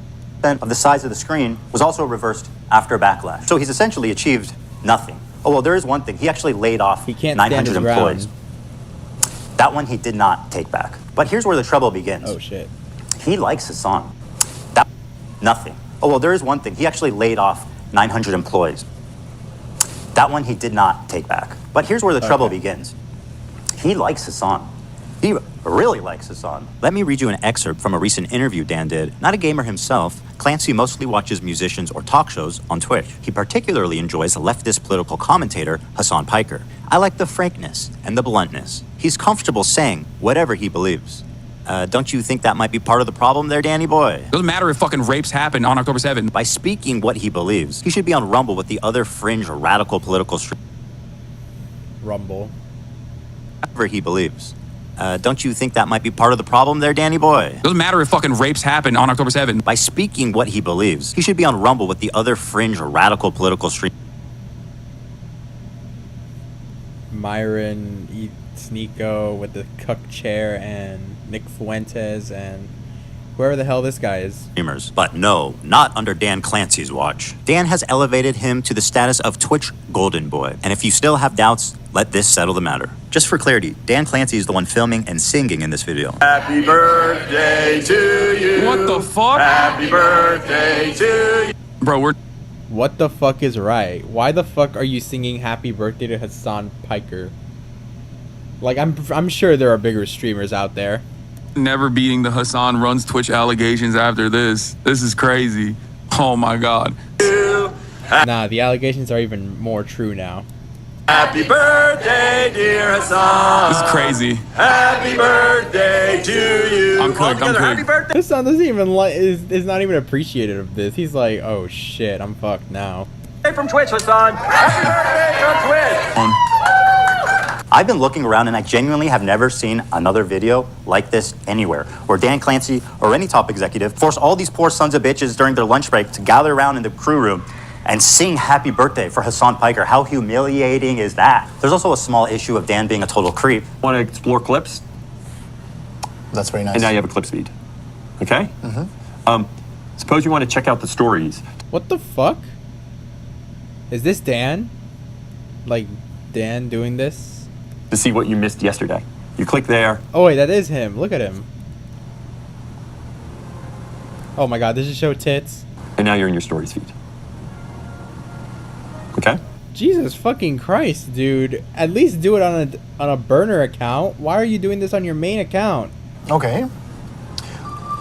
of the size of the screen, was also reversed after backlash. So he's essentially achieved nothing. Oh, well, there is one thing. He actually laid off 900 employees. That one he did not take back. But here's where the trouble begins. Oh, shit. He likes Hasan. Nothing. Oh, well, there is one thing. He actually laid off 900 employees. That one he did not take back. But here's where the trouble begins. He likes Hasan. He really likes Hasan. Let me read you an excerpt from a recent interview Dan did. Not a gamer himself, Clancy mostly watches musicians or talk shows on Twitch. He particularly enjoys leftist political commentator Hasan Piker. I like the frankness and the bluntness. He's comfortable saying whatever he believes. Don't you think that might be part of the problem there, Danny boy? Doesn't matter if fucking rapes happen on October 7th. By speaking what he believes, he should be on Rumble with the other fringe or radical political stream. Rumble. Whatever he believes. Don't you think that might be part of the problem there, Danny boy? Doesn't matter if fucking rapes happen on October 7th. By speaking what he believes, he should be on Rumble with the other fringe or radical political stream. Myron, Sneeko with the cuck chair, and Nick Fuentes, and whoever the hell this guy is. But no, not under Dan Clancy's watch. Dan has elevated him to the status of Twitch Golden Boy. And if you still have doubts, let this settle the matter. Just for clarity, Dan Clancy is the one filming and singing in this video. Happy birthday to you. What the fuck? Happy birthday to you. Bro, we're... What the fuck is right? Why the fuck are you singing happy birthday to Hasan Piker? Like, I'm sure there are bigger streamers out there. Never beating the Hasan runs Twitch allegations after this. This is crazy. Oh my god. Nah, the allegations are even more true now. Happy birthday, dear Hasan. This is crazy. Happy birthday to you. I'm cooked. Happy birthday. This son doesn't even is not even appreciative of this. He's like, oh shit, I'm fucked now. From Twitch, Hasan. Happy birthday from Twitch. I've been looking around and I genuinely have never seen another video like this anywhere, where Dan Clancy or any top executive force all these poor sons of bitches during their lunch break to gather around in the crew room and sing happy birthday for Hasan Piker. How humiliating is that? There's also a small issue of Dan being a total creep. Want to explore clips? That's very nice. And now you have a clips feed. Okay? Mm-hmm. Suppose you want to check out the stories. What the fuck? Is this Dan? Like, Dan doing this? To see what you missed yesterday. You click there. Oh wait, that is him. Look at him. Oh my god, this is show tits. And now you're in your stories feed. Okay? Jesus fucking Christ, dude. At least do it on a burner account. Why are you doing this on your main account? Okay.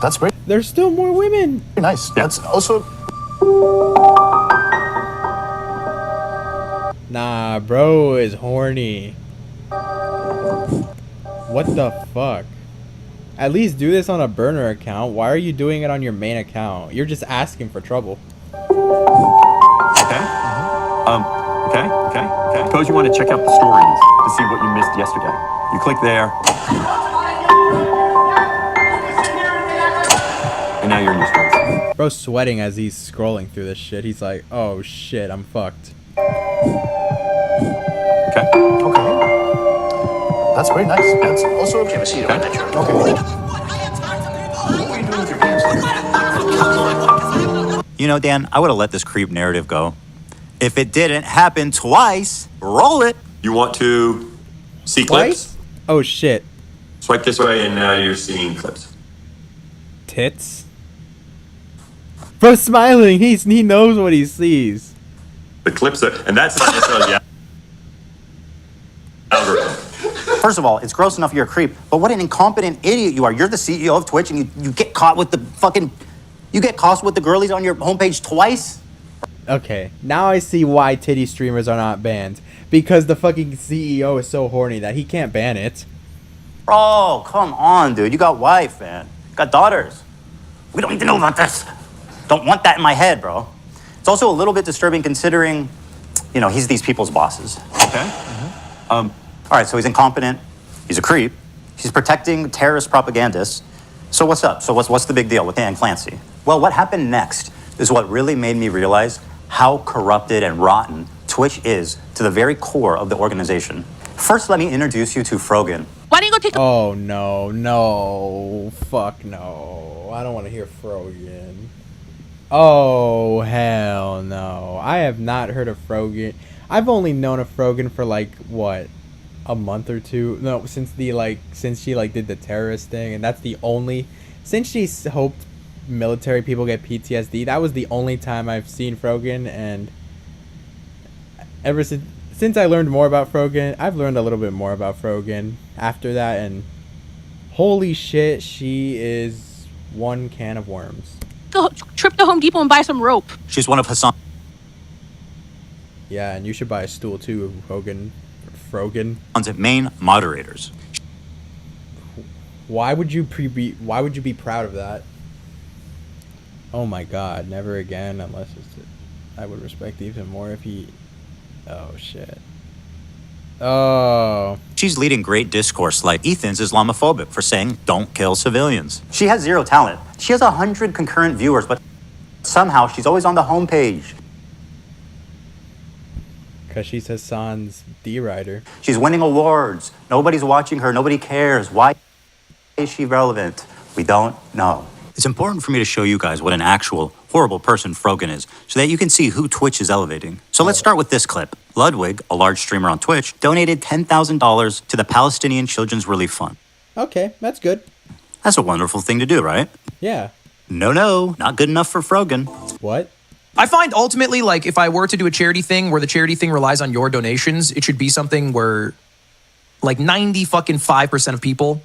That's great. There's still more women. Very nice. Yeah. That's also... Nah, bro is horny. What the fuck? At least do this on a burner account. Why are you doing it on your main account? You're just asking for trouble. Okay. Okay. Suppose you want to check out the stories to see what you missed yesterday. You click there. And now you're in your stories. Bro's sweating as he's scrolling through this shit. He's like, oh shit, I'm fucked. Okay. That's very nice. That's also okay. Okay. Okay. You know, Dan, I would have let this creep narrative go. If it didn't happen twice, roll it. You want to see clips? Oh shit. Swipe this way, and now you're seeing clips. Tits? Bro's smiling. He knows what he sees. The clips are, and that's not necessarily the algorithm. First of all, it's gross enough you're a creep, but what an incompetent idiot you are. You're the CEO of Twitch, and you get caught with the girlies on your homepage twice? Okay, now I see why titty streamers are not banned. Because the fucking CEO is so horny that he can't ban it. Oh, come on, dude. You got wife, man. You got daughters. We don't need to know about this. Don't want that in my head, bro. It's also a little bit disturbing considering, he's these people's bosses. Okay. All right, so he's incompetent. He's a creep. He's protecting terrorist propagandists. So what's up? So what's the big deal with Dan Clancy? Well, what happened next is what really made me realize how corrupted and rotten Twitch is to the very core of the organization. First, let me introduce you to Frogan. Why don't you go take Oh, no. Fuck no. I don't want to hear Frogan. Oh, hell no. I have not heard of Frogan. I've only known of Frogan for a month or two. No, since she did the terrorist thing, and that's the only, since she hoped military people get PTSD, that was the only time I've seen Frogan, and ever since I learned more about Frogan, I've learned a little bit more about Frogan after that, and holy shit, she is one can of worms. Go trip to Home Depot and buy some rope. She's one of Hasan. Yeah, and you should buy a stool too, Frogan. Hasan's main moderators. Why would you be proud of that? Oh my god, never again, unless I would respect even more if he... Oh shit. Oh. She's leading great discourse like Ethan's Islamophobic for saying don't kill civilians. She has zero talent. She has 100 concurrent viewers, but somehow she's always on the homepage. Because she's Hasan's D-Rider. She's winning awards. Nobody's watching her. Nobody cares. Why is she relevant? We don't know. It's important for me to show you guys what an actual horrible person Frogan is so that you can see who Twitch is elevating. So let's start with this clip. Ludwig, a large streamer on Twitch, donated $10,000 to the Palestinian Children's Relief Fund. Okay, that's good. That's a wonderful thing to do, right? Yeah. No, not good enough for Frogan. What? I find ultimately, if I were to do a charity thing where the charity thing relies on your donations, it should be something where 95% of people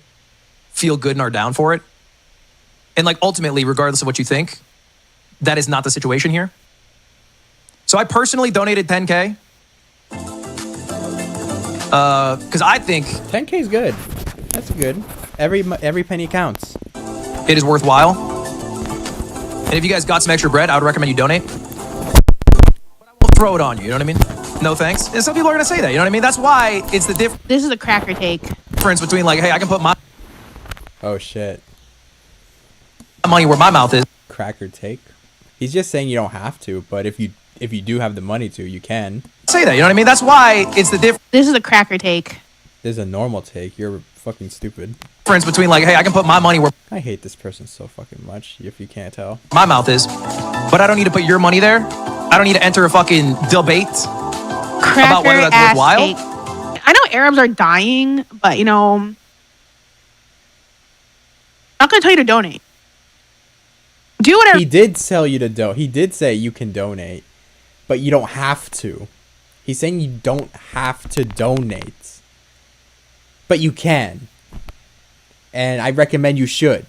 feel good and are down for it. And ultimately, regardless of what you think, that is not the situation here. So I personally donated 10K. Because I think 10K is good. That's good. Every penny counts. It is worthwhile. And if you guys got some extra bread, I would recommend you donate. But I won't throw it on you, you know what I mean? No thanks. And some people are going to say that, you know what I mean? That's why it's the difference. This is a cracker take. Difference between hey, I can put my Oh shit. money where my mouth is. Cracker take? He's just saying you don't have to, but if you do have the money to, you can. Say that, you know what I mean? That's why it's the difference. This is a cracker take. This is a normal take. You're fucking stupid. Difference between hey, I can put my money where I hate this person so fucking much, if you can't tell. my mouth is, but I don't need to put your money there. I don't need to enter a fucking debate about whether that's Cracker-ass worthwhile. take. I know Arabs are dying, but I'm not gonna tell you to donate. Do whatever. He did tell you to donate. He did say you can donate, but you don't have to. He's saying you don't have to donate, but you can. And I recommend you should.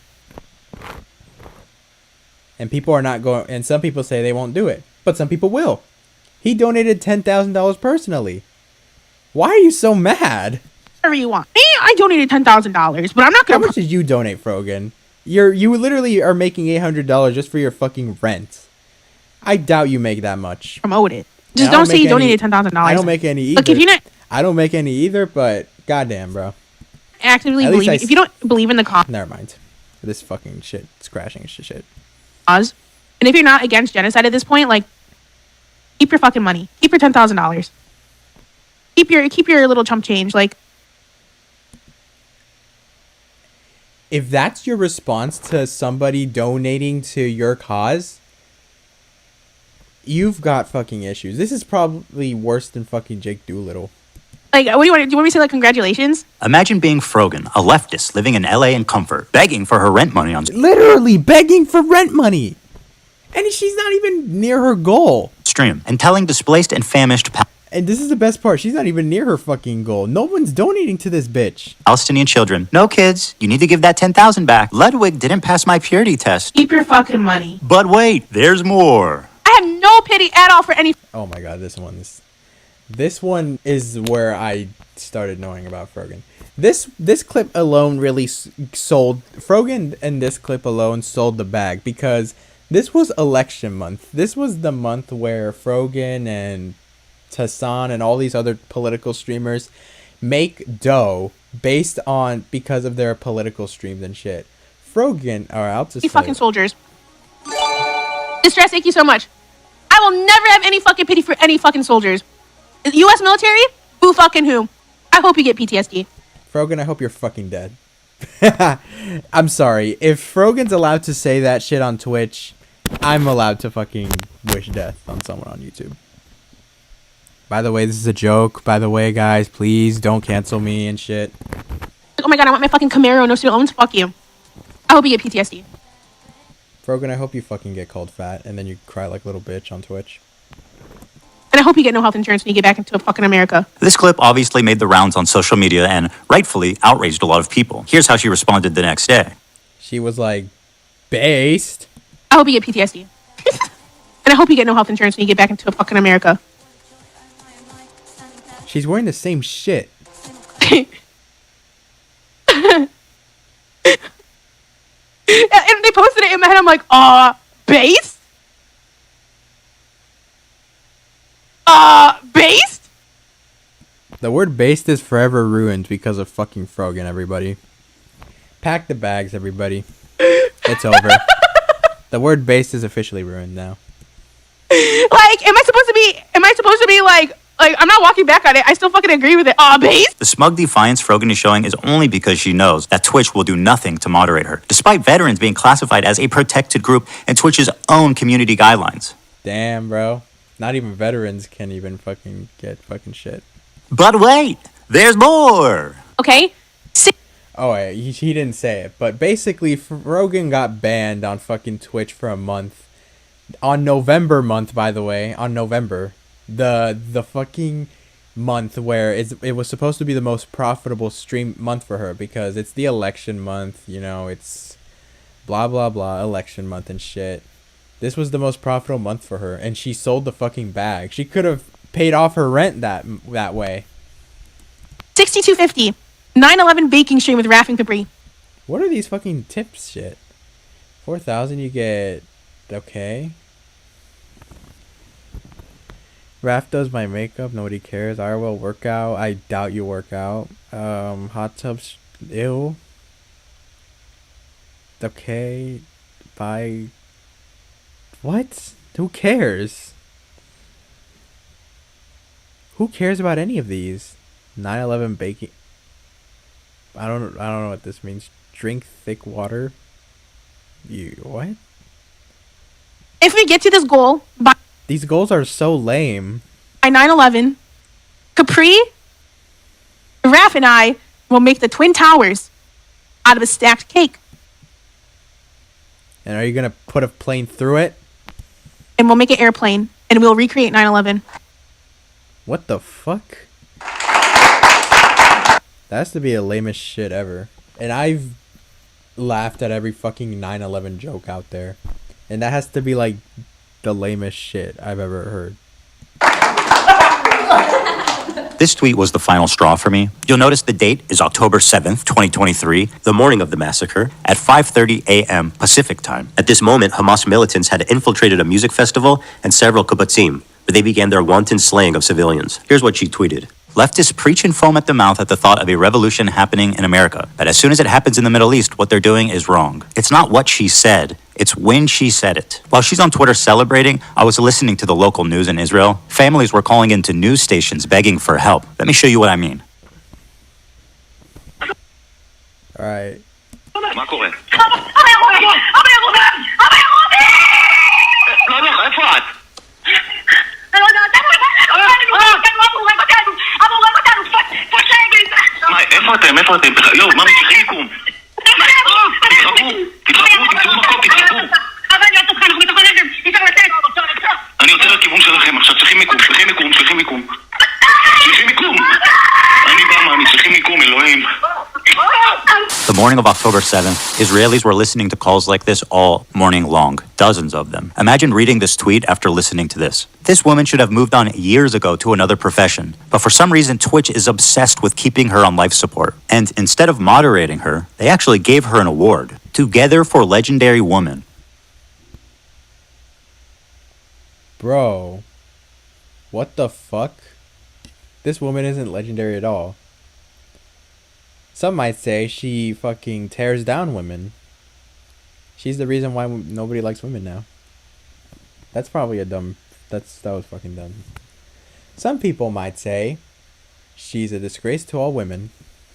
And people are not going, and some people say they won't do it, but some people will. He donated $10,000 personally. Why are you so mad? Whatever you want. Me, I donated $10,000, but I'm not gonna. How much did you donate, Frogan? You literally are making $800 just for your fucking rent. I doubt you make that much. Promote it. Just don't say you donated $10,000. I don't make any either. Look, if you're not, I don't make any either, but goddamn, bro. Actively believe it. If you don't believe in the cause. Never mind. This fucking shit. It's crashing shit. And if you're not against genocide at this point, like, keep your fucking money. Keep your $10,000. Keep your little chump change. Like, if that's your response to somebody donating to your cause, you've got fucking issues. This is probably worse than fucking Jake Doolittle. Like, what do you want? Do you want me to say, like, congratulations? Imagine being Frogan, a leftist living in LA in comfort, begging for her rent money on literally begging for rent money. And she's not even near her goal. stream and telling displaced and famished and this is the best part. She's not even near her fucking goal. No one's donating to this bitch. Palestinian children. No, kids. You need to give that 10,000 back. Ludwig didn't pass my purity test. Keep your fucking money. But wait, there's more. I have no pity at all for any. Oh my god, this one is where I started knowing about Frogan. This clip alone really sold Frogan, and this clip alone sold the bag because this was election month. This was the month where Frogan and Hasan and all these other political streamers make dough because of their political streams and shit. Frogan, or I'll just fucking soldiers. Distress, thank you so much. I will never have any fucking pity for any fucking soldiers. U.S. military? Who fucking who? I hope you get PTSD. Frogan, I hope you're fucking dead. I'm sorry. If Frogan's allowed to say that shit on Twitch, I'm allowed to fucking wish death on someone on YouTube. By the way, this is a joke. By the way, guys, please don't cancel me and shit. Oh my god, I want my fucking Camaro, no student loans. Fuck you. I hope you get PTSD. Frogan, I hope you fucking get called fat and then you cry like a little bitch on Twitch. And I hope you get no health insurance when you get back into fucking America. This clip obviously made the rounds on social media and rightfully outraged a lot of people. Here's how she responded the next day. She was like, based. I hope you get PTSD. And I hope you get no health insurance when you get back into fucking America. She's wearing the same shit. And they posted it in my head. I'm like, based? Based? The word based is forever ruined because of fucking Frogan, everybody. Pack the bags, everybody. It's over. The word based is officially ruined now. Like, am I supposed to be like, I'm not walking back on it. I still fucking agree with it. Based? The smug defiance Frogan is showing is only because she knows that Twitch will do nothing to moderate her, despite veterans being classified as a protected group in Twitch's own community guidelines. Damn, bro. Not even veterans can even fucking get fucking shit. But wait, there's more. Okay. Oh, yeah, he didn't say it, but basically, Frogan got banned on fucking Twitch for a month. On November month, by the way, on November, the fucking month where it was supposed to be the most profitable stream month for her because it's the election month, you know, it's blah blah blah election month and shit. This was the most profitable month for her, and she sold the fucking bag. She could have paid off her rent that way. $62.50. 9/11 baking stream with Raph and Capri. What are these fucking tips shit? 4,000 you get. Okay. Raph does my makeup. Nobody cares. I will work out. I doubt you work out. Hot tubs. Ew. Okay. Bye. What? Who cares? Who cares about any of these? 9/11 baking. I don't know what this means. Drink thick water. You what? If we get to this goal by These goals are so lame. 9/11, Capri, Raph, and I will make the Twin Towers out of a stacked cake. And are you gonna put a plane through it? And we'll make an airplane, and we'll recreate 9/11. What the fuck? That has to be the lamest shit ever. And I've laughed at every fucking 9/11 joke out there. And that has to be like the lamest shit I've ever heard. This tweet was the final straw for me. You'll notice the date is October 7th, 2023, the morning of the massacre, at 5:30 a.m. Pacific time. At this moment, Hamas militants had infiltrated a music festival and several kibbutzim, where they began their wanton slaying of civilians. Here's what she tweeted. Leftists preach and foam at the mouth at the thought of a revolution happening in America. But as soon as it happens in the Middle East, what they're doing is wrong. It's not what she said, it's when she said it. While she's on Twitter celebrating, I was listening to the local news in Israel. Families were calling into news stations begging for help. Let me show you what I mean. All right. מה קורה? איפה אתם? יואו, מה מתחילים מיקום? תתחברו מקום, תתחברו. אני יוצא לכיוון שלכם עכשיו, צריכים מיקום. אני בא, מאמי, צריכים מיקום, אלוהים. The morning of October 7th, Israelis were listening to calls like this all morning long. Dozens of them. Imagine reading this tweet after listening to this. This woman should have moved on years ago to another profession. But for some reason, Twitch is obsessed with keeping her on life support. And instead of moderating her, they actually gave her an award. Together for Legendary Woman. Bro. What the fuck? This woman isn't legendary at all. Some might say she fucking tears down women. She's the reason why nobody likes women now. That's probably that was fucking dumb. Some people might say she's a disgrace to all women.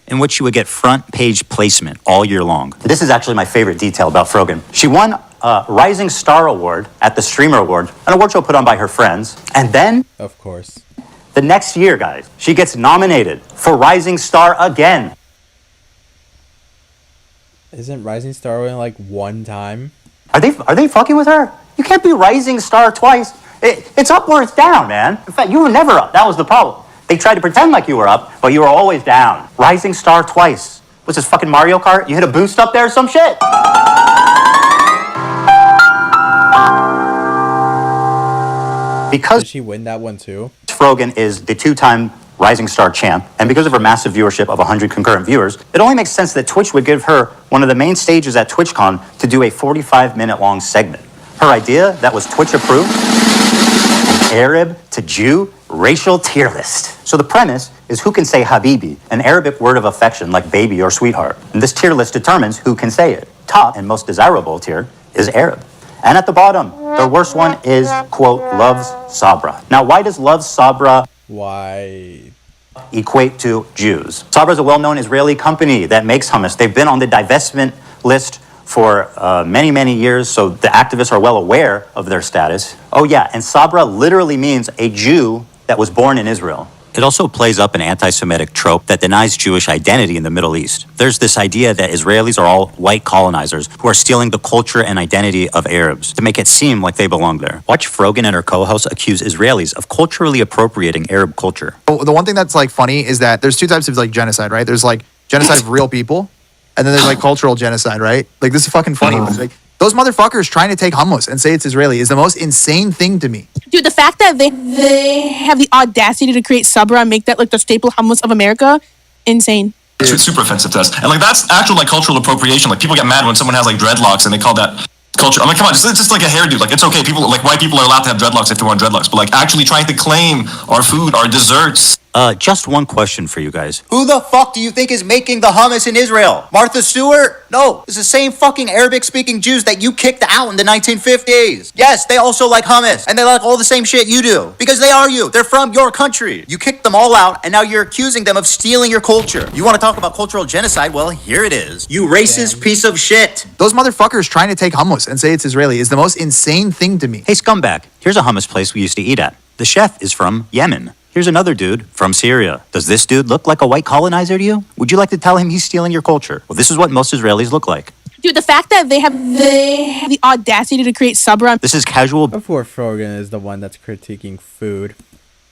In which she would get front page placement all year long. This is actually my favorite detail about Frogan. She won a Rising Star Award at the Streamer Award, an award show put on by her friends. And then, of course, the next year, guys, she gets nominated for Rising Star again. Isn't Rising Star winning like one time? Are they fucking with her? You can't be Rising Star twice. It's up or it's down, man. In fact, you were never up. That was the problem. They tried to pretend like you were up, but you were always down. Rising Star twice. What's this, fucking Mario Kart? You hit a boost up there or some shit? Because did she win that one too? Frogan is the two-time Rising Star champ, and because of her massive viewership of 100 concurrent viewers, it only makes sense that Twitch would give her one of the main stages at TwitchCon to do a 45-minute long segment. Her idea that was Twitch approved, an Arab to Jew racial tier list. So the premise is who can say Habibi, an Arabic word of affection like baby or sweetheart. And this tier list determines who can say it. Top and most desirable tier is Arab. And at the bottom, the worst one is, quote, loves Sabra. Now, why does loves Sabra equate to Jews? Sabra is a well-known Israeli company that makes hummus. They've been on the divestment list for many, many years, so the activists are well aware of their status. Oh yeah, and Sabra literally means a Jew that was born in Israel. It also plays up an anti-Semitic trope that denies Jewish identity in the Middle East. There's this idea that Israelis are all white colonizers who are stealing the culture and identity of Arabs to make it seem like they belong there. Watch Frogan and her co-host accuse Israelis of culturally appropriating Arab culture. The one thing that's like funny is that there's two types of like genocide, right? There's like genocide of real people, and then there's like cultural genocide, right? Like this is fucking funny. Like, those motherfuckers trying to take hummus and say it's Israeli is the most insane thing to me. Dude, the fact that they have the audacity to create Sabra and make that like the staple hummus of America, insane. It's super offensive to us. And like that's actual like cultural appropriation. Like people get mad when someone has like dreadlocks and they call that culture. I'm like, come on, it's just like a hairdo. Like it's okay. People like white people are allowed to have dreadlocks if they want dreadlocks. But like actually trying to claim our food, our desserts. Just one question for you guys. Who the fuck do you think is making the hummus in Israel? Martha Stewart? No, it's the same fucking Arabic-speaking Jews that you kicked out in the 1950s. Yes, they also like hummus, and they like all the same shit you do. Because they are you. They're from your country. You kicked them all out, and now you're accusing them of stealing your culture. You want to talk about cultural genocide? Well, here it is. You racist piece of shit. Those motherfuckers trying to take hummus and say it's Israeli is the most insane thing to me. Hey, scumbag, here's a hummus place we used to eat at. The chef is from Yemen. Here's another dude from Syria. Does this dude look like a white colonizer to you? Would you like to tell him he's stealing your culture? Well, this is what most Israelis look like. Dude, the fact that they have the audacity to create Sabra. This is casual. Before Frogan is the one that's critiquing food.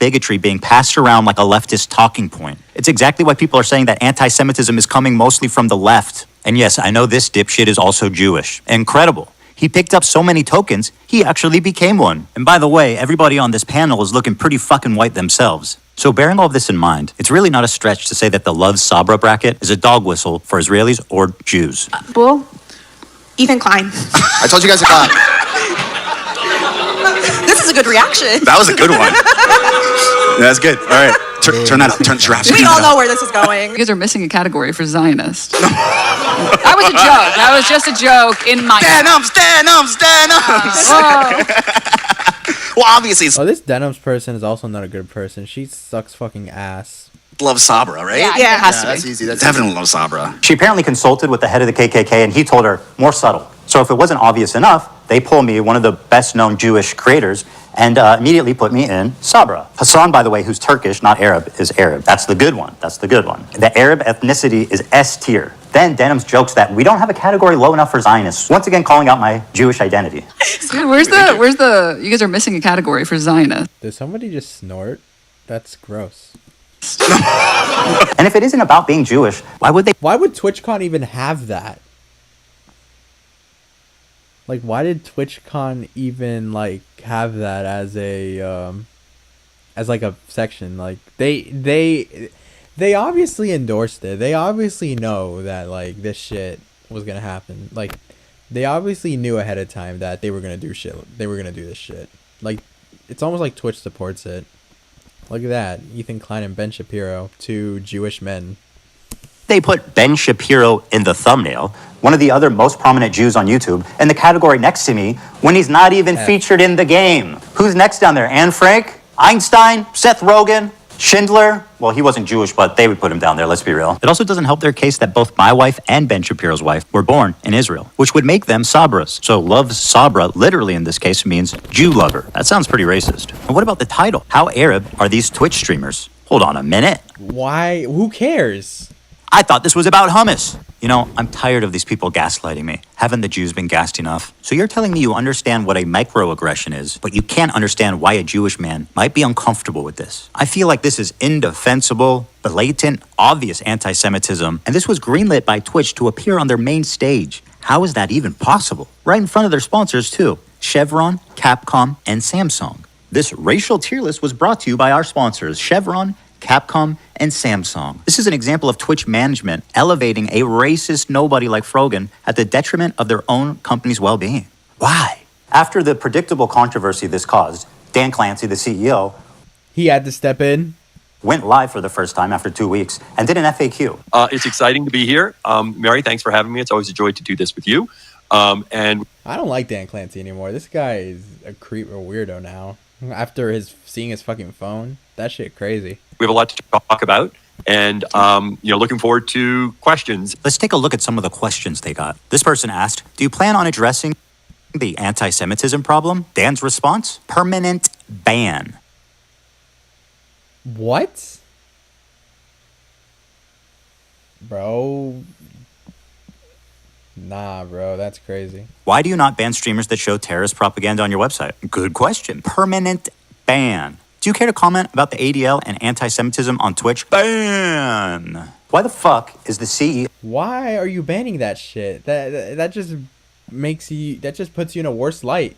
Bigotry being passed around like a leftist talking point. It's exactly why people are saying that anti-Semitism is coming mostly from the left. And yes, I know this dipshit is also Jewish. Incredible. He picked up so many tokens, he actually became one. And by the way, everybody on this panel is looking pretty fucking white themselves. So bearing all of this in mind, it's really not a stretch to say that the Love Sabra bracket is a dog whistle for Israelis or Jews. Bull. Ethan Klein. I told you guys to clap. This is a good reaction. That was a good one. That's good. All right. Turn that up. Turn the giraffe. We all know where this is going. You guys are missing a category for Zionist. That was a joke. That was just a joke in my... Stand up. Well, obviously, Oh, this Denims person is also not a good person. She sucks fucking ass. Love Sabra, right? Yeah, it has to be. That's easy. That's Definitely love Sabra. She apparently consulted with the head of the KKK, and he told her more subtle. So if it wasn't obvious enough, they pull me, one of the best-known Jewish creators, and immediately put me in Sabra. Hassan, by the way, who's Turkish, not Arab, is Arab. That's the good one. That's the good one. The Arab ethnicity is S tier. Then Denims jokes that we don't have a category low enough for Zionists, once again calling out my Jewish identity. Dude, where's the... You guys are missing a category for Zionist. Did somebody just snort? That's gross. And if it isn't about being Jewish, why would TwitchCon even have that? Like, why did TwitchCon even like have that as a as like a section? Like they obviously endorsed it. They obviously know that like this shit was gonna happen. Like they obviously knew ahead of time that they were gonna do shit. They were gonna do this shit. Like it's almost like Twitch supports it. Look at that, Ethan Klein and Ben Shapiro, two Jewish men. They put Ben Shapiro in the thumbnail, one of the other most prominent Jews on YouTube, in the category next to me when he's not even featured in the game. Who's next down there? Anne Frank? Einstein? Seth Rogen? Schindler? Well, he wasn't Jewish, but they would put him down there, let's be real. It also doesn't help their case that both my wife and Ben Shapiro's wife were born in Israel, which would make them Sabras. So Love Sabra, literally in this case, means Jew lover. That sounds pretty racist. And what about the title? How Arab are these Twitch streamers? Hold on a minute. Why? Who cares? I thought this was about hummus. You know, I'm tired of these people gaslighting me. Haven't the Jews been gassed enough? So you're telling me you understand what a microaggression is, but you can't understand why a Jewish man might be uncomfortable with this. I feel like this is indefensible, blatant, obvious anti-Semitism, and this was greenlit by Twitch to appear on their main stage. How is that even possible? Right in front of their sponsors, too. Chevron, Capcom, and Samsung. This racial tier list was brought to you by our sponsors, Chevron, Capcom, and Samsung. This is an example of Twitch management elevating a racist nobody like Frogan at the detriment of their own company's well-being. Why? After the predictable controversy this caused, Dan Clancy, the CEO, he had to step in, went live for the first time after 2 weeks, and did an FAQ. It's exciting to be here. Mary, thanks for having me. It's always a joy to do this with you. And I don't like Dan Clancy anymore. This guy is a creep or weirdo now. After seeing his fucking phone, that shit crazy. we have a lot to talk about. And, looking forward to questions. Let's take a look at some of the questions they got. This person asked, do you plan on addressing the anti-Semitism problem? Dan's response, permanent ban. What? Bro. Nah, bro, that's crazy. Why do you not ban streamers that show terrorist propaganda on your website? Good question. Permanent ban. Do you care to comment about the ADL and anti-Semitism on Twitch? Ban. Why the fuck is the CEO? Why are you banning that shit? That just puts you in a worse light.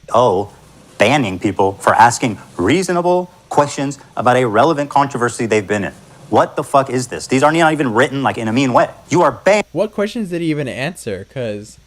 Banning people for asking reasonable questions about a relevant controversy they've been in. What the fuck is this? These are not even written like in a mean way. You are banned. What questions did he even answer? Because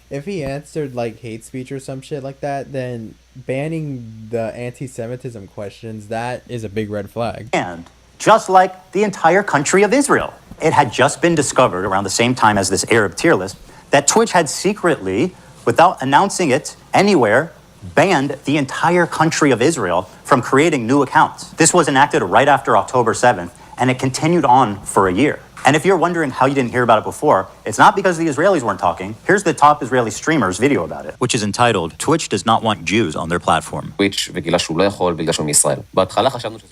if he answered like hate speech or some shit like that, then banning the anti-Semitism questions, that is a big red flag. And just like the entire country of Israel, it had just been discovered around the same time as this Arab tier list that Twitch had secretly, without announcing it anywhere, banned the entire country of Israel from creating new accounts. This was enacted right after October 7th, and it continued on for a year. And if you're wondering how you didn't hear about it before, it's not because the Israelis weren't talking. Here's the top Israeli streamer's video about it, which is entitled, Twitch does not want Jews on their platform. He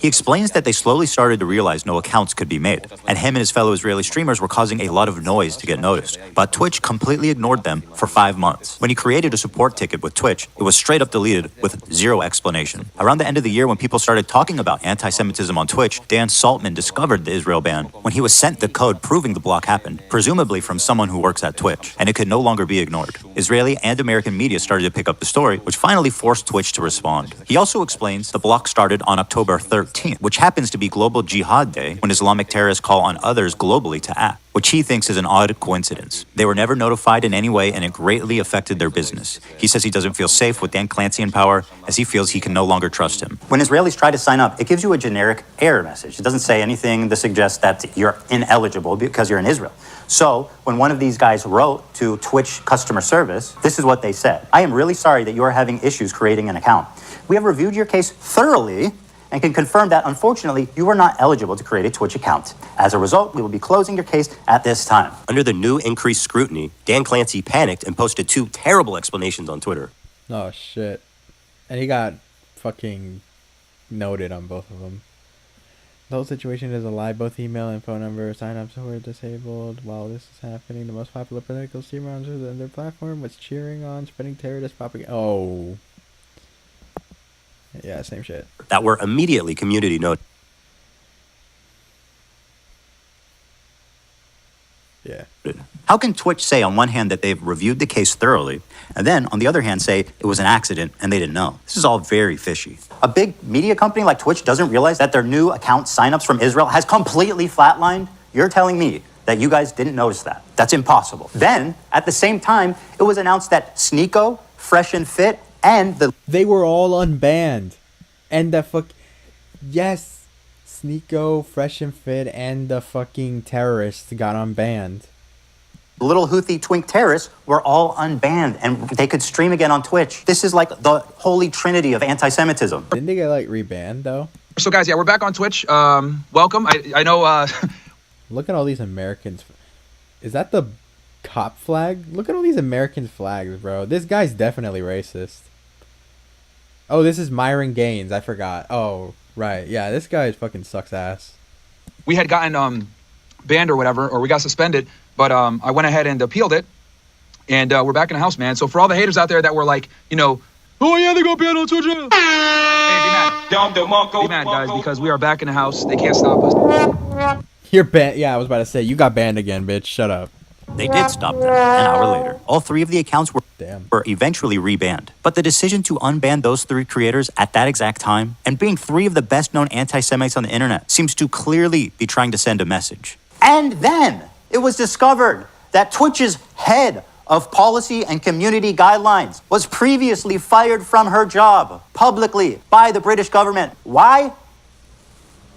explains that they slowly started to realize no accounts could be made, and him and his fellow Israeli streamers were causing a lot of noise to get noticed. But Twitch completely ignored them for 5 months. When he created a support ticket with Twitch, it was straight up deleted with zero explanation. Around the end of the year, when people started talking about anti-Semitism on Twitch, Dan Saltman discovered the Israel ban when he was sent the code proving the block happened, presumably from someone who works at Twitch, and it could no longer be ignored. Israeli and American media started to pick up the story, which finally forced Twitch to respond. He also explains the block started on October 13th, which happens to be Global Jihad Day, when Islamic terrorists call on others globally to act, which he thinks is an odd coincidence. They were never notified in any way, and it greatly affected their business. He says he doesn't feel safe with Dan Clancy in power, as he feels he can no longer trust him. When Israelis try to sign up, it gives you a generic error message. It doesn't say anything to suggest that you're ineligible because you're in Israel. So when one of these guys wrote to Twitch customer service, this is what they said. I am really sorry that you are having issues creating an account. We have reviewed your case thoroughly and can confirm that, unfortunately, you are not eligible to create a Twitch account. As a result, we will be closing your case at this time. Under the new increased scrutiny, Dan Clancy panicked and posted 2 terrible explanations on Twitter. Oh, shit. And he got fucking noted on both of them. The whole situation is a lie. Both email and phone number sign-ups were disabled. While this is happening, the most popular political streamer on their platform was cheering on spreading terrorist propaganda. Oh. Yeah, same shit. That were immediately community noted. Yeah. How can Twitch say on one hand that they've reviewed the case thoroughly, and then on the other hand say it was an accident and they didn't know? This is all very fishy. A big media company like Twitch doesn't realize that their new account signups from Israel has completely flatlined? You're telling me that you guys didn't notice that? That's impossible. Then, at the same time, it was announced that Sneeko, Fresh and Fit, and they were all unbanned. And the yes, Sneeko, Fresh and Fit, and the fucking terrorists got unbanned. Little Houthi twink terrorists were all unbanned, and they could stream again on Twitch. This is like the holy trinity of anti-Semitism. Didn't they get like rebanned though? So guys, yeah, we're back on Twitch. Welcome. I know. Look at all these Americans. Is that the cop flag? Look at all these American flags, bro. This guy's definitely racist. Oh, this is Myron Gaines. I forgot. Oh, right. Yeah, this guy fucking sucks ass. We had gotten banned or whatever, or we got suspended, but I went ahead and appealed it, and we're back in the house, man. So for all the haters out there that were like, you know, oh yeah, they got banned on Twitch. Hey, be mad. Be mad, guys, because we are back in the house. They can't stop us. You're banned. Yeah, I was about to say, you got banned again, bitch. Shut up. They did stop them. An hour later, all 3 of the accounts were eventually rebanned. But the decision to unban those 3 creators at that exact time, and being 3 of the best-known anti-Semites on the internet, seems to clearly be trying to send a message. And then it was discovered that Twitch's head of policy and community guidelines was previously fired from her job publicly by the British government. Why?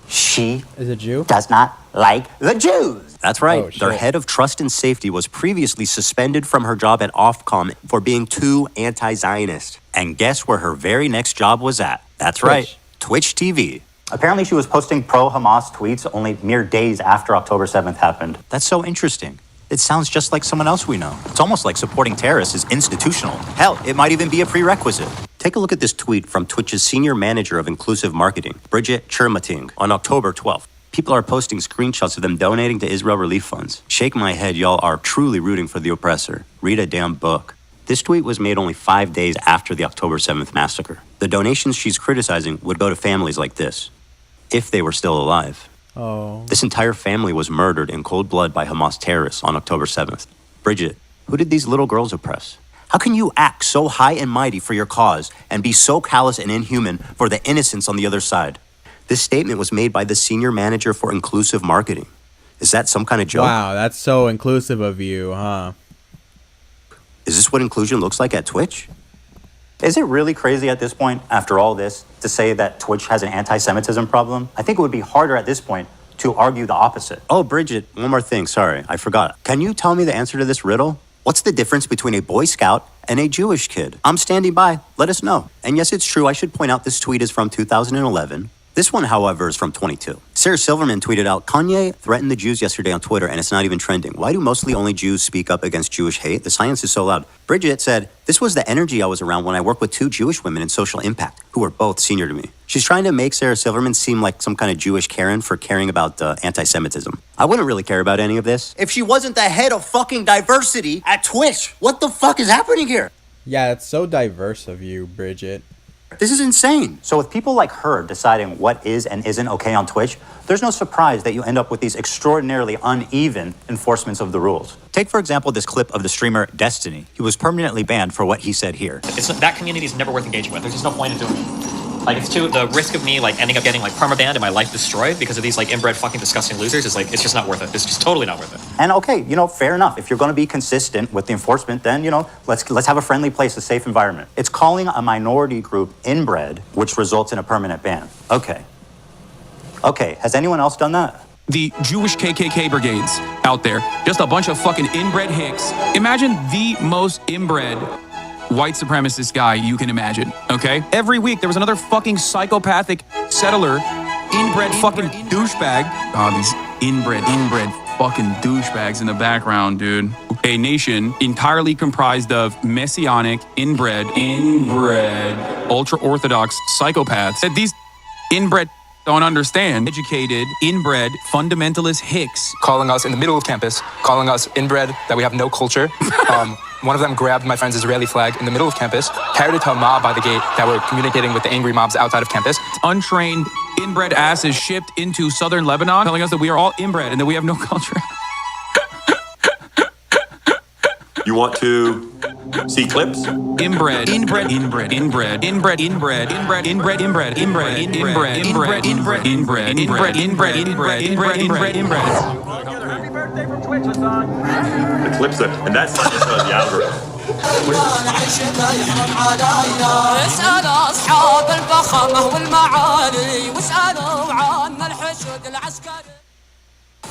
She is a Jew? Does not like the Jews. That's right. Their head of trust and safety was previously suspended from her job at Ofcom for being too anti-Zionist. And guess where her very next job was at? That's right, Twitch TV. Apparently she was posting pro-Hamas tweets only mere days after October 7th happened. That's so interesting. It sounds just like someone else we know. It's almost like supporting terrorists is institutional. Hell, it might even be a prerequisite. Take a look at this tweet from Twitch's senior manager of inclusive marketing, Bridget Chermating, on October 12th. People are posting screenshots of them donating to Israel relief funds. Shake my head, y'all are truly rooting for the oppressor. Read a damn book. This tweet was made only 5 days after the October 7th massacre. The donations she's criticizing would go to families like this, if they were still alive. Oh. This entire family was murdered in cold blood by Hamas terrorists on October 7th. Bridget, who did these little girls oppress? How can you act so high and mighty for your cause and be so callous and inhuman for the innocents on the other side? This statement was made by the senior manager for inclusive marketing. Is that some kind of joke? Wow, that's so inclusive of you, huh? Is this what inclusion looks like at Twitch? Is it really crazy at this point, after all this, to say that Twitch has an anti-Semitism problem? I think it would be harder at this point to argue the opposite. Oh, Bridget, one more thing. Sorry, I forgot. Can you tell me the answer to this riddle? What's the difference between a Boy Scout and a Jewish kid? I'm standing by. Let us know. And yes, it's true. I should point out this tweet is from 2011. This one, however, is from 22. Sarah Silverman tweeted out, Kanye threatened the Jews yesterday on Twitter and it's not even trending. Why do mostly only Jews speak up against Jewish hate? The science is so loud. Bridget said, this was the energy I was around when I worked with 2 Jewish women in social impact, who were both senior to me. She's trying to make Sarah Silverman seem like some kind of Jewish Karen for caring about anti-Semitism. I wouldn't really care about any of this if she wasn't the head of fucking diversity at Twitch. What the fuck is happening here? Yeah, it's so diverse of you, Bridget. This is insane. So with people like her deciding what is and isn't okay on Twitch, there's no surprise that you end up with these extraordinarily uneven enforcements of the rules. Take, for example, this clip of the streamer Destiny. He was permanently banned for what he said here. That community is never worth engaging with. There's just no point in doing it. Like, it's too, the risk of me, like, ending up getting, like, permabanned and my life destroyed because of these, like, inbred fucking disgusting losers is, like, it's just not worth it. It's just totally not worth it. And okay, fair enough. If you're going to be consistent with the enforcement, then, let's have a friendly place, a safe environment. It's calling a minority group inbred, which results in a permanent ban. Okay, has anyone else done that? The Jewish KKK brigades out there, just a bunch of fucking inbred hicks. Imagine the most inbred white supremacist guy you can imagine, okay? Every week there was another fucking psychopathic settler, inbred fucking douchebag. Oh, these inbred fucking douchebags in the background, dude. A nation entirely comprised of messianic, inbred, ultra-Orthodox psychopaths that these inbred don't understand. Educated, inbred, fundamentalist hicks. Calling us in the middle of campus, calling us inbred, that we have no culture. One of them grabbed my friend's Israeli flag in the middle of campus, carried it to a mob by the gate that were communicating with the angry mobs outside of campus. Untrained, inbred asses shipped into southern Lebanon, telling us that we are all inbred and that we have no culture. You want to see clips? Inbred. The clips are, and that's not just the algorithm.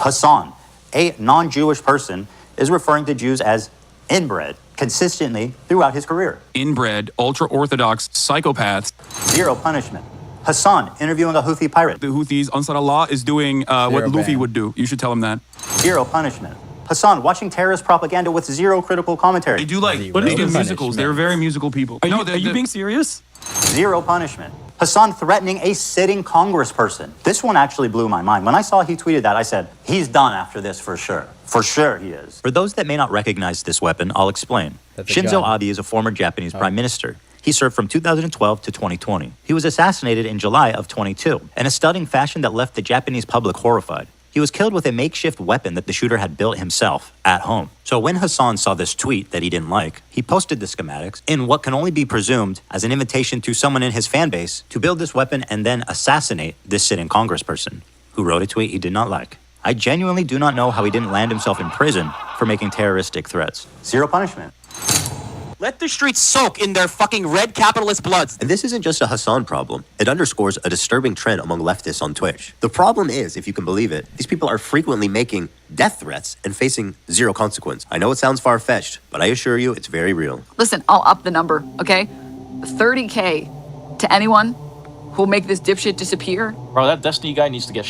Hasan, a non-Jewish person, is referring to Jews as inbred consistently throughout his career. Inbred, ultra-Orthodox psychopaths. Zero punishment. Hasan interviewing a Houthi pirate. The Houthis, Ansar Allah, is doing what Luffy would do. You should tell him that. Zero punishment. Hasan watching terrorist propaganda with zero critical commentary. They do they do musicals. They're very musical people. Are you being serious? Zero punishment. Hasan threatening a sitting congressperson. This one actually blew my mind. When I saw he tweeted that, I said, he's done after this for sure. For sure he is. For those that may not recognize this weapon, I'll explain. Shinzo Abe is a former Japanese prime minister. He served from 2012 to 2020. He was assassinated in July of 22 in a stunning fashion that left the Japanese public horrified. He was killed with a makeshift weapon that the shooter had built himself at home. So when Hasan saw this tweet that he didn't like, he posted the schematics in what can only be presumed as an invitation to someone in his fan base to build this weapon and then assassinate this sitting congressperson who wrote a tweet he did not like. I genuinely do not know how he didn't land himself in prison for making terroristic threats. Zero punishment. Let the streets soak in their fucking red capitalist bloods. And this isn't just a Hasan problem. It underscores a disturbing trend among leftists on Twitch. The problem is, if you can believe it, these people are frequently making death threats and facing zero consequence. I know it sounds far-fetched, but I assure you it's very real. Listen, I'll up the number, okay? 30K to anyone who'll make this dipshit disappear. Bro, that Destiny guy needs to get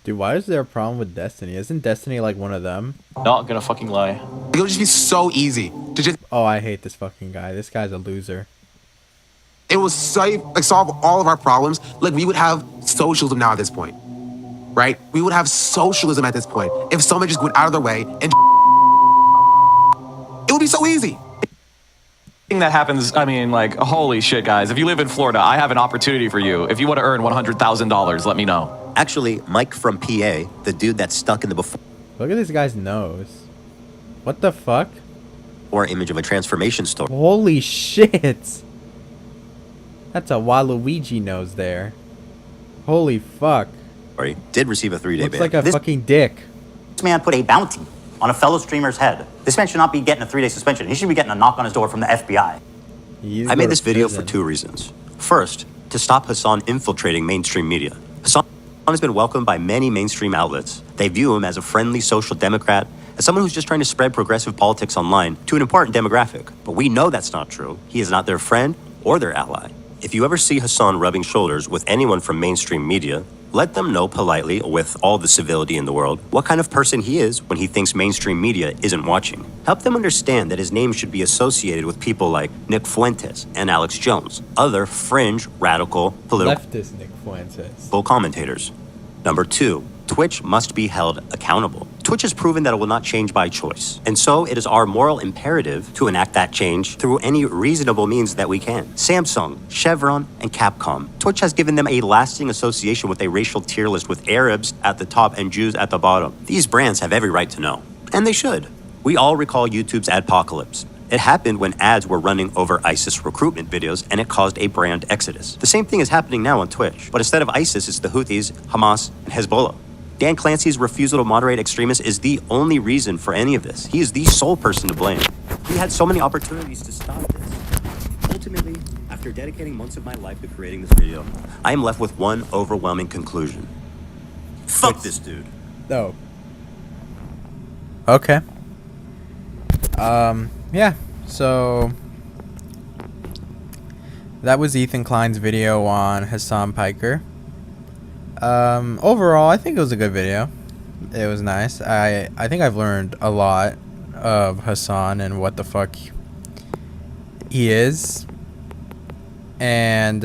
Dude, why is there a problem with Destiny? Isn't Destiny like one of them? Not gonna fucking lie. It'll just be so easy to just. Oh, I hate this fucking guy. This guy's a loser. It will solve all of our problems. Like, we would have socialism now at this point, right? We would have socialism at this point if someone just went out of their way and. It would be so easy. Thing that happens, I mean, like, holy shit, guys. If you live in Florida, I have an opportunity for you. If you want to earn $100,000, let me know. Actually, Mike from PA, the dude that's stuck in the before Look at this guy's nose. What the fuck? or image of a transformation story. Holy shit. That's a Waluigi nose there. Holy fuck. Did receive a 3-day Looks ban. like a fucking dick. This man put a bounty on a fellow streamer's head. This man should not be getting a 3-day suspension. He should be getting a knock on his door from the FBI. I made this video for 2 reasons. First, to stop Hasan infiltrating mainstream media. Hasan has been welcomed by many mainstream outlets. They view him as a friendly social democrat, as someone who's just trying to spread progressive politics online to an important demographic. But we know that's not true. He is not their friend or their ally. If you ever see Hasan rubbing shoulders with anyone from mainstream media, let them know politely, with all the civility in the world, what kind of person he is when he thinks mainstream media isn't watching. Help them understand that his name should be associated with people like Nick Fuentes and Alex Jones, other fringe, radical, political Leftist Nick Fuentes. commentators. Number 2, Twitch must be held accountable. Twitch has proven that it will not change by choice. And so it is our moral imperative to enact that change through any reasonable means that we can. Samsung, Chevron, and Capcom. Twitch has given them a lasting association with a racial tier list with Arabs at the top and Jews at the bottom. These brands have every right to know. And they should. We all recall YouTube's adpocalypse. It happened when ads were running over ISIS recruitment videos, and it caused a brand exodus. The same thing is happening now on Twitch, but instead of ISIS, it's the Houthis, Hamas, and Hezbollah. Dan Clancy's refusal to moderate extremists is the only reason for any of this. He is the sole person to blame. We had so many opportunities to stop this. Ultimately, after dedicating months of my life to creating this video, I am left with one overwhelming conclusion. Fuck this dude. No. Okay. Yeah, so that was Ethan Klein's video on Hasan Piker. Overall, I think it was a good video. It was nice. I think I've learned a lot of Hasan and what the fuck he is. And,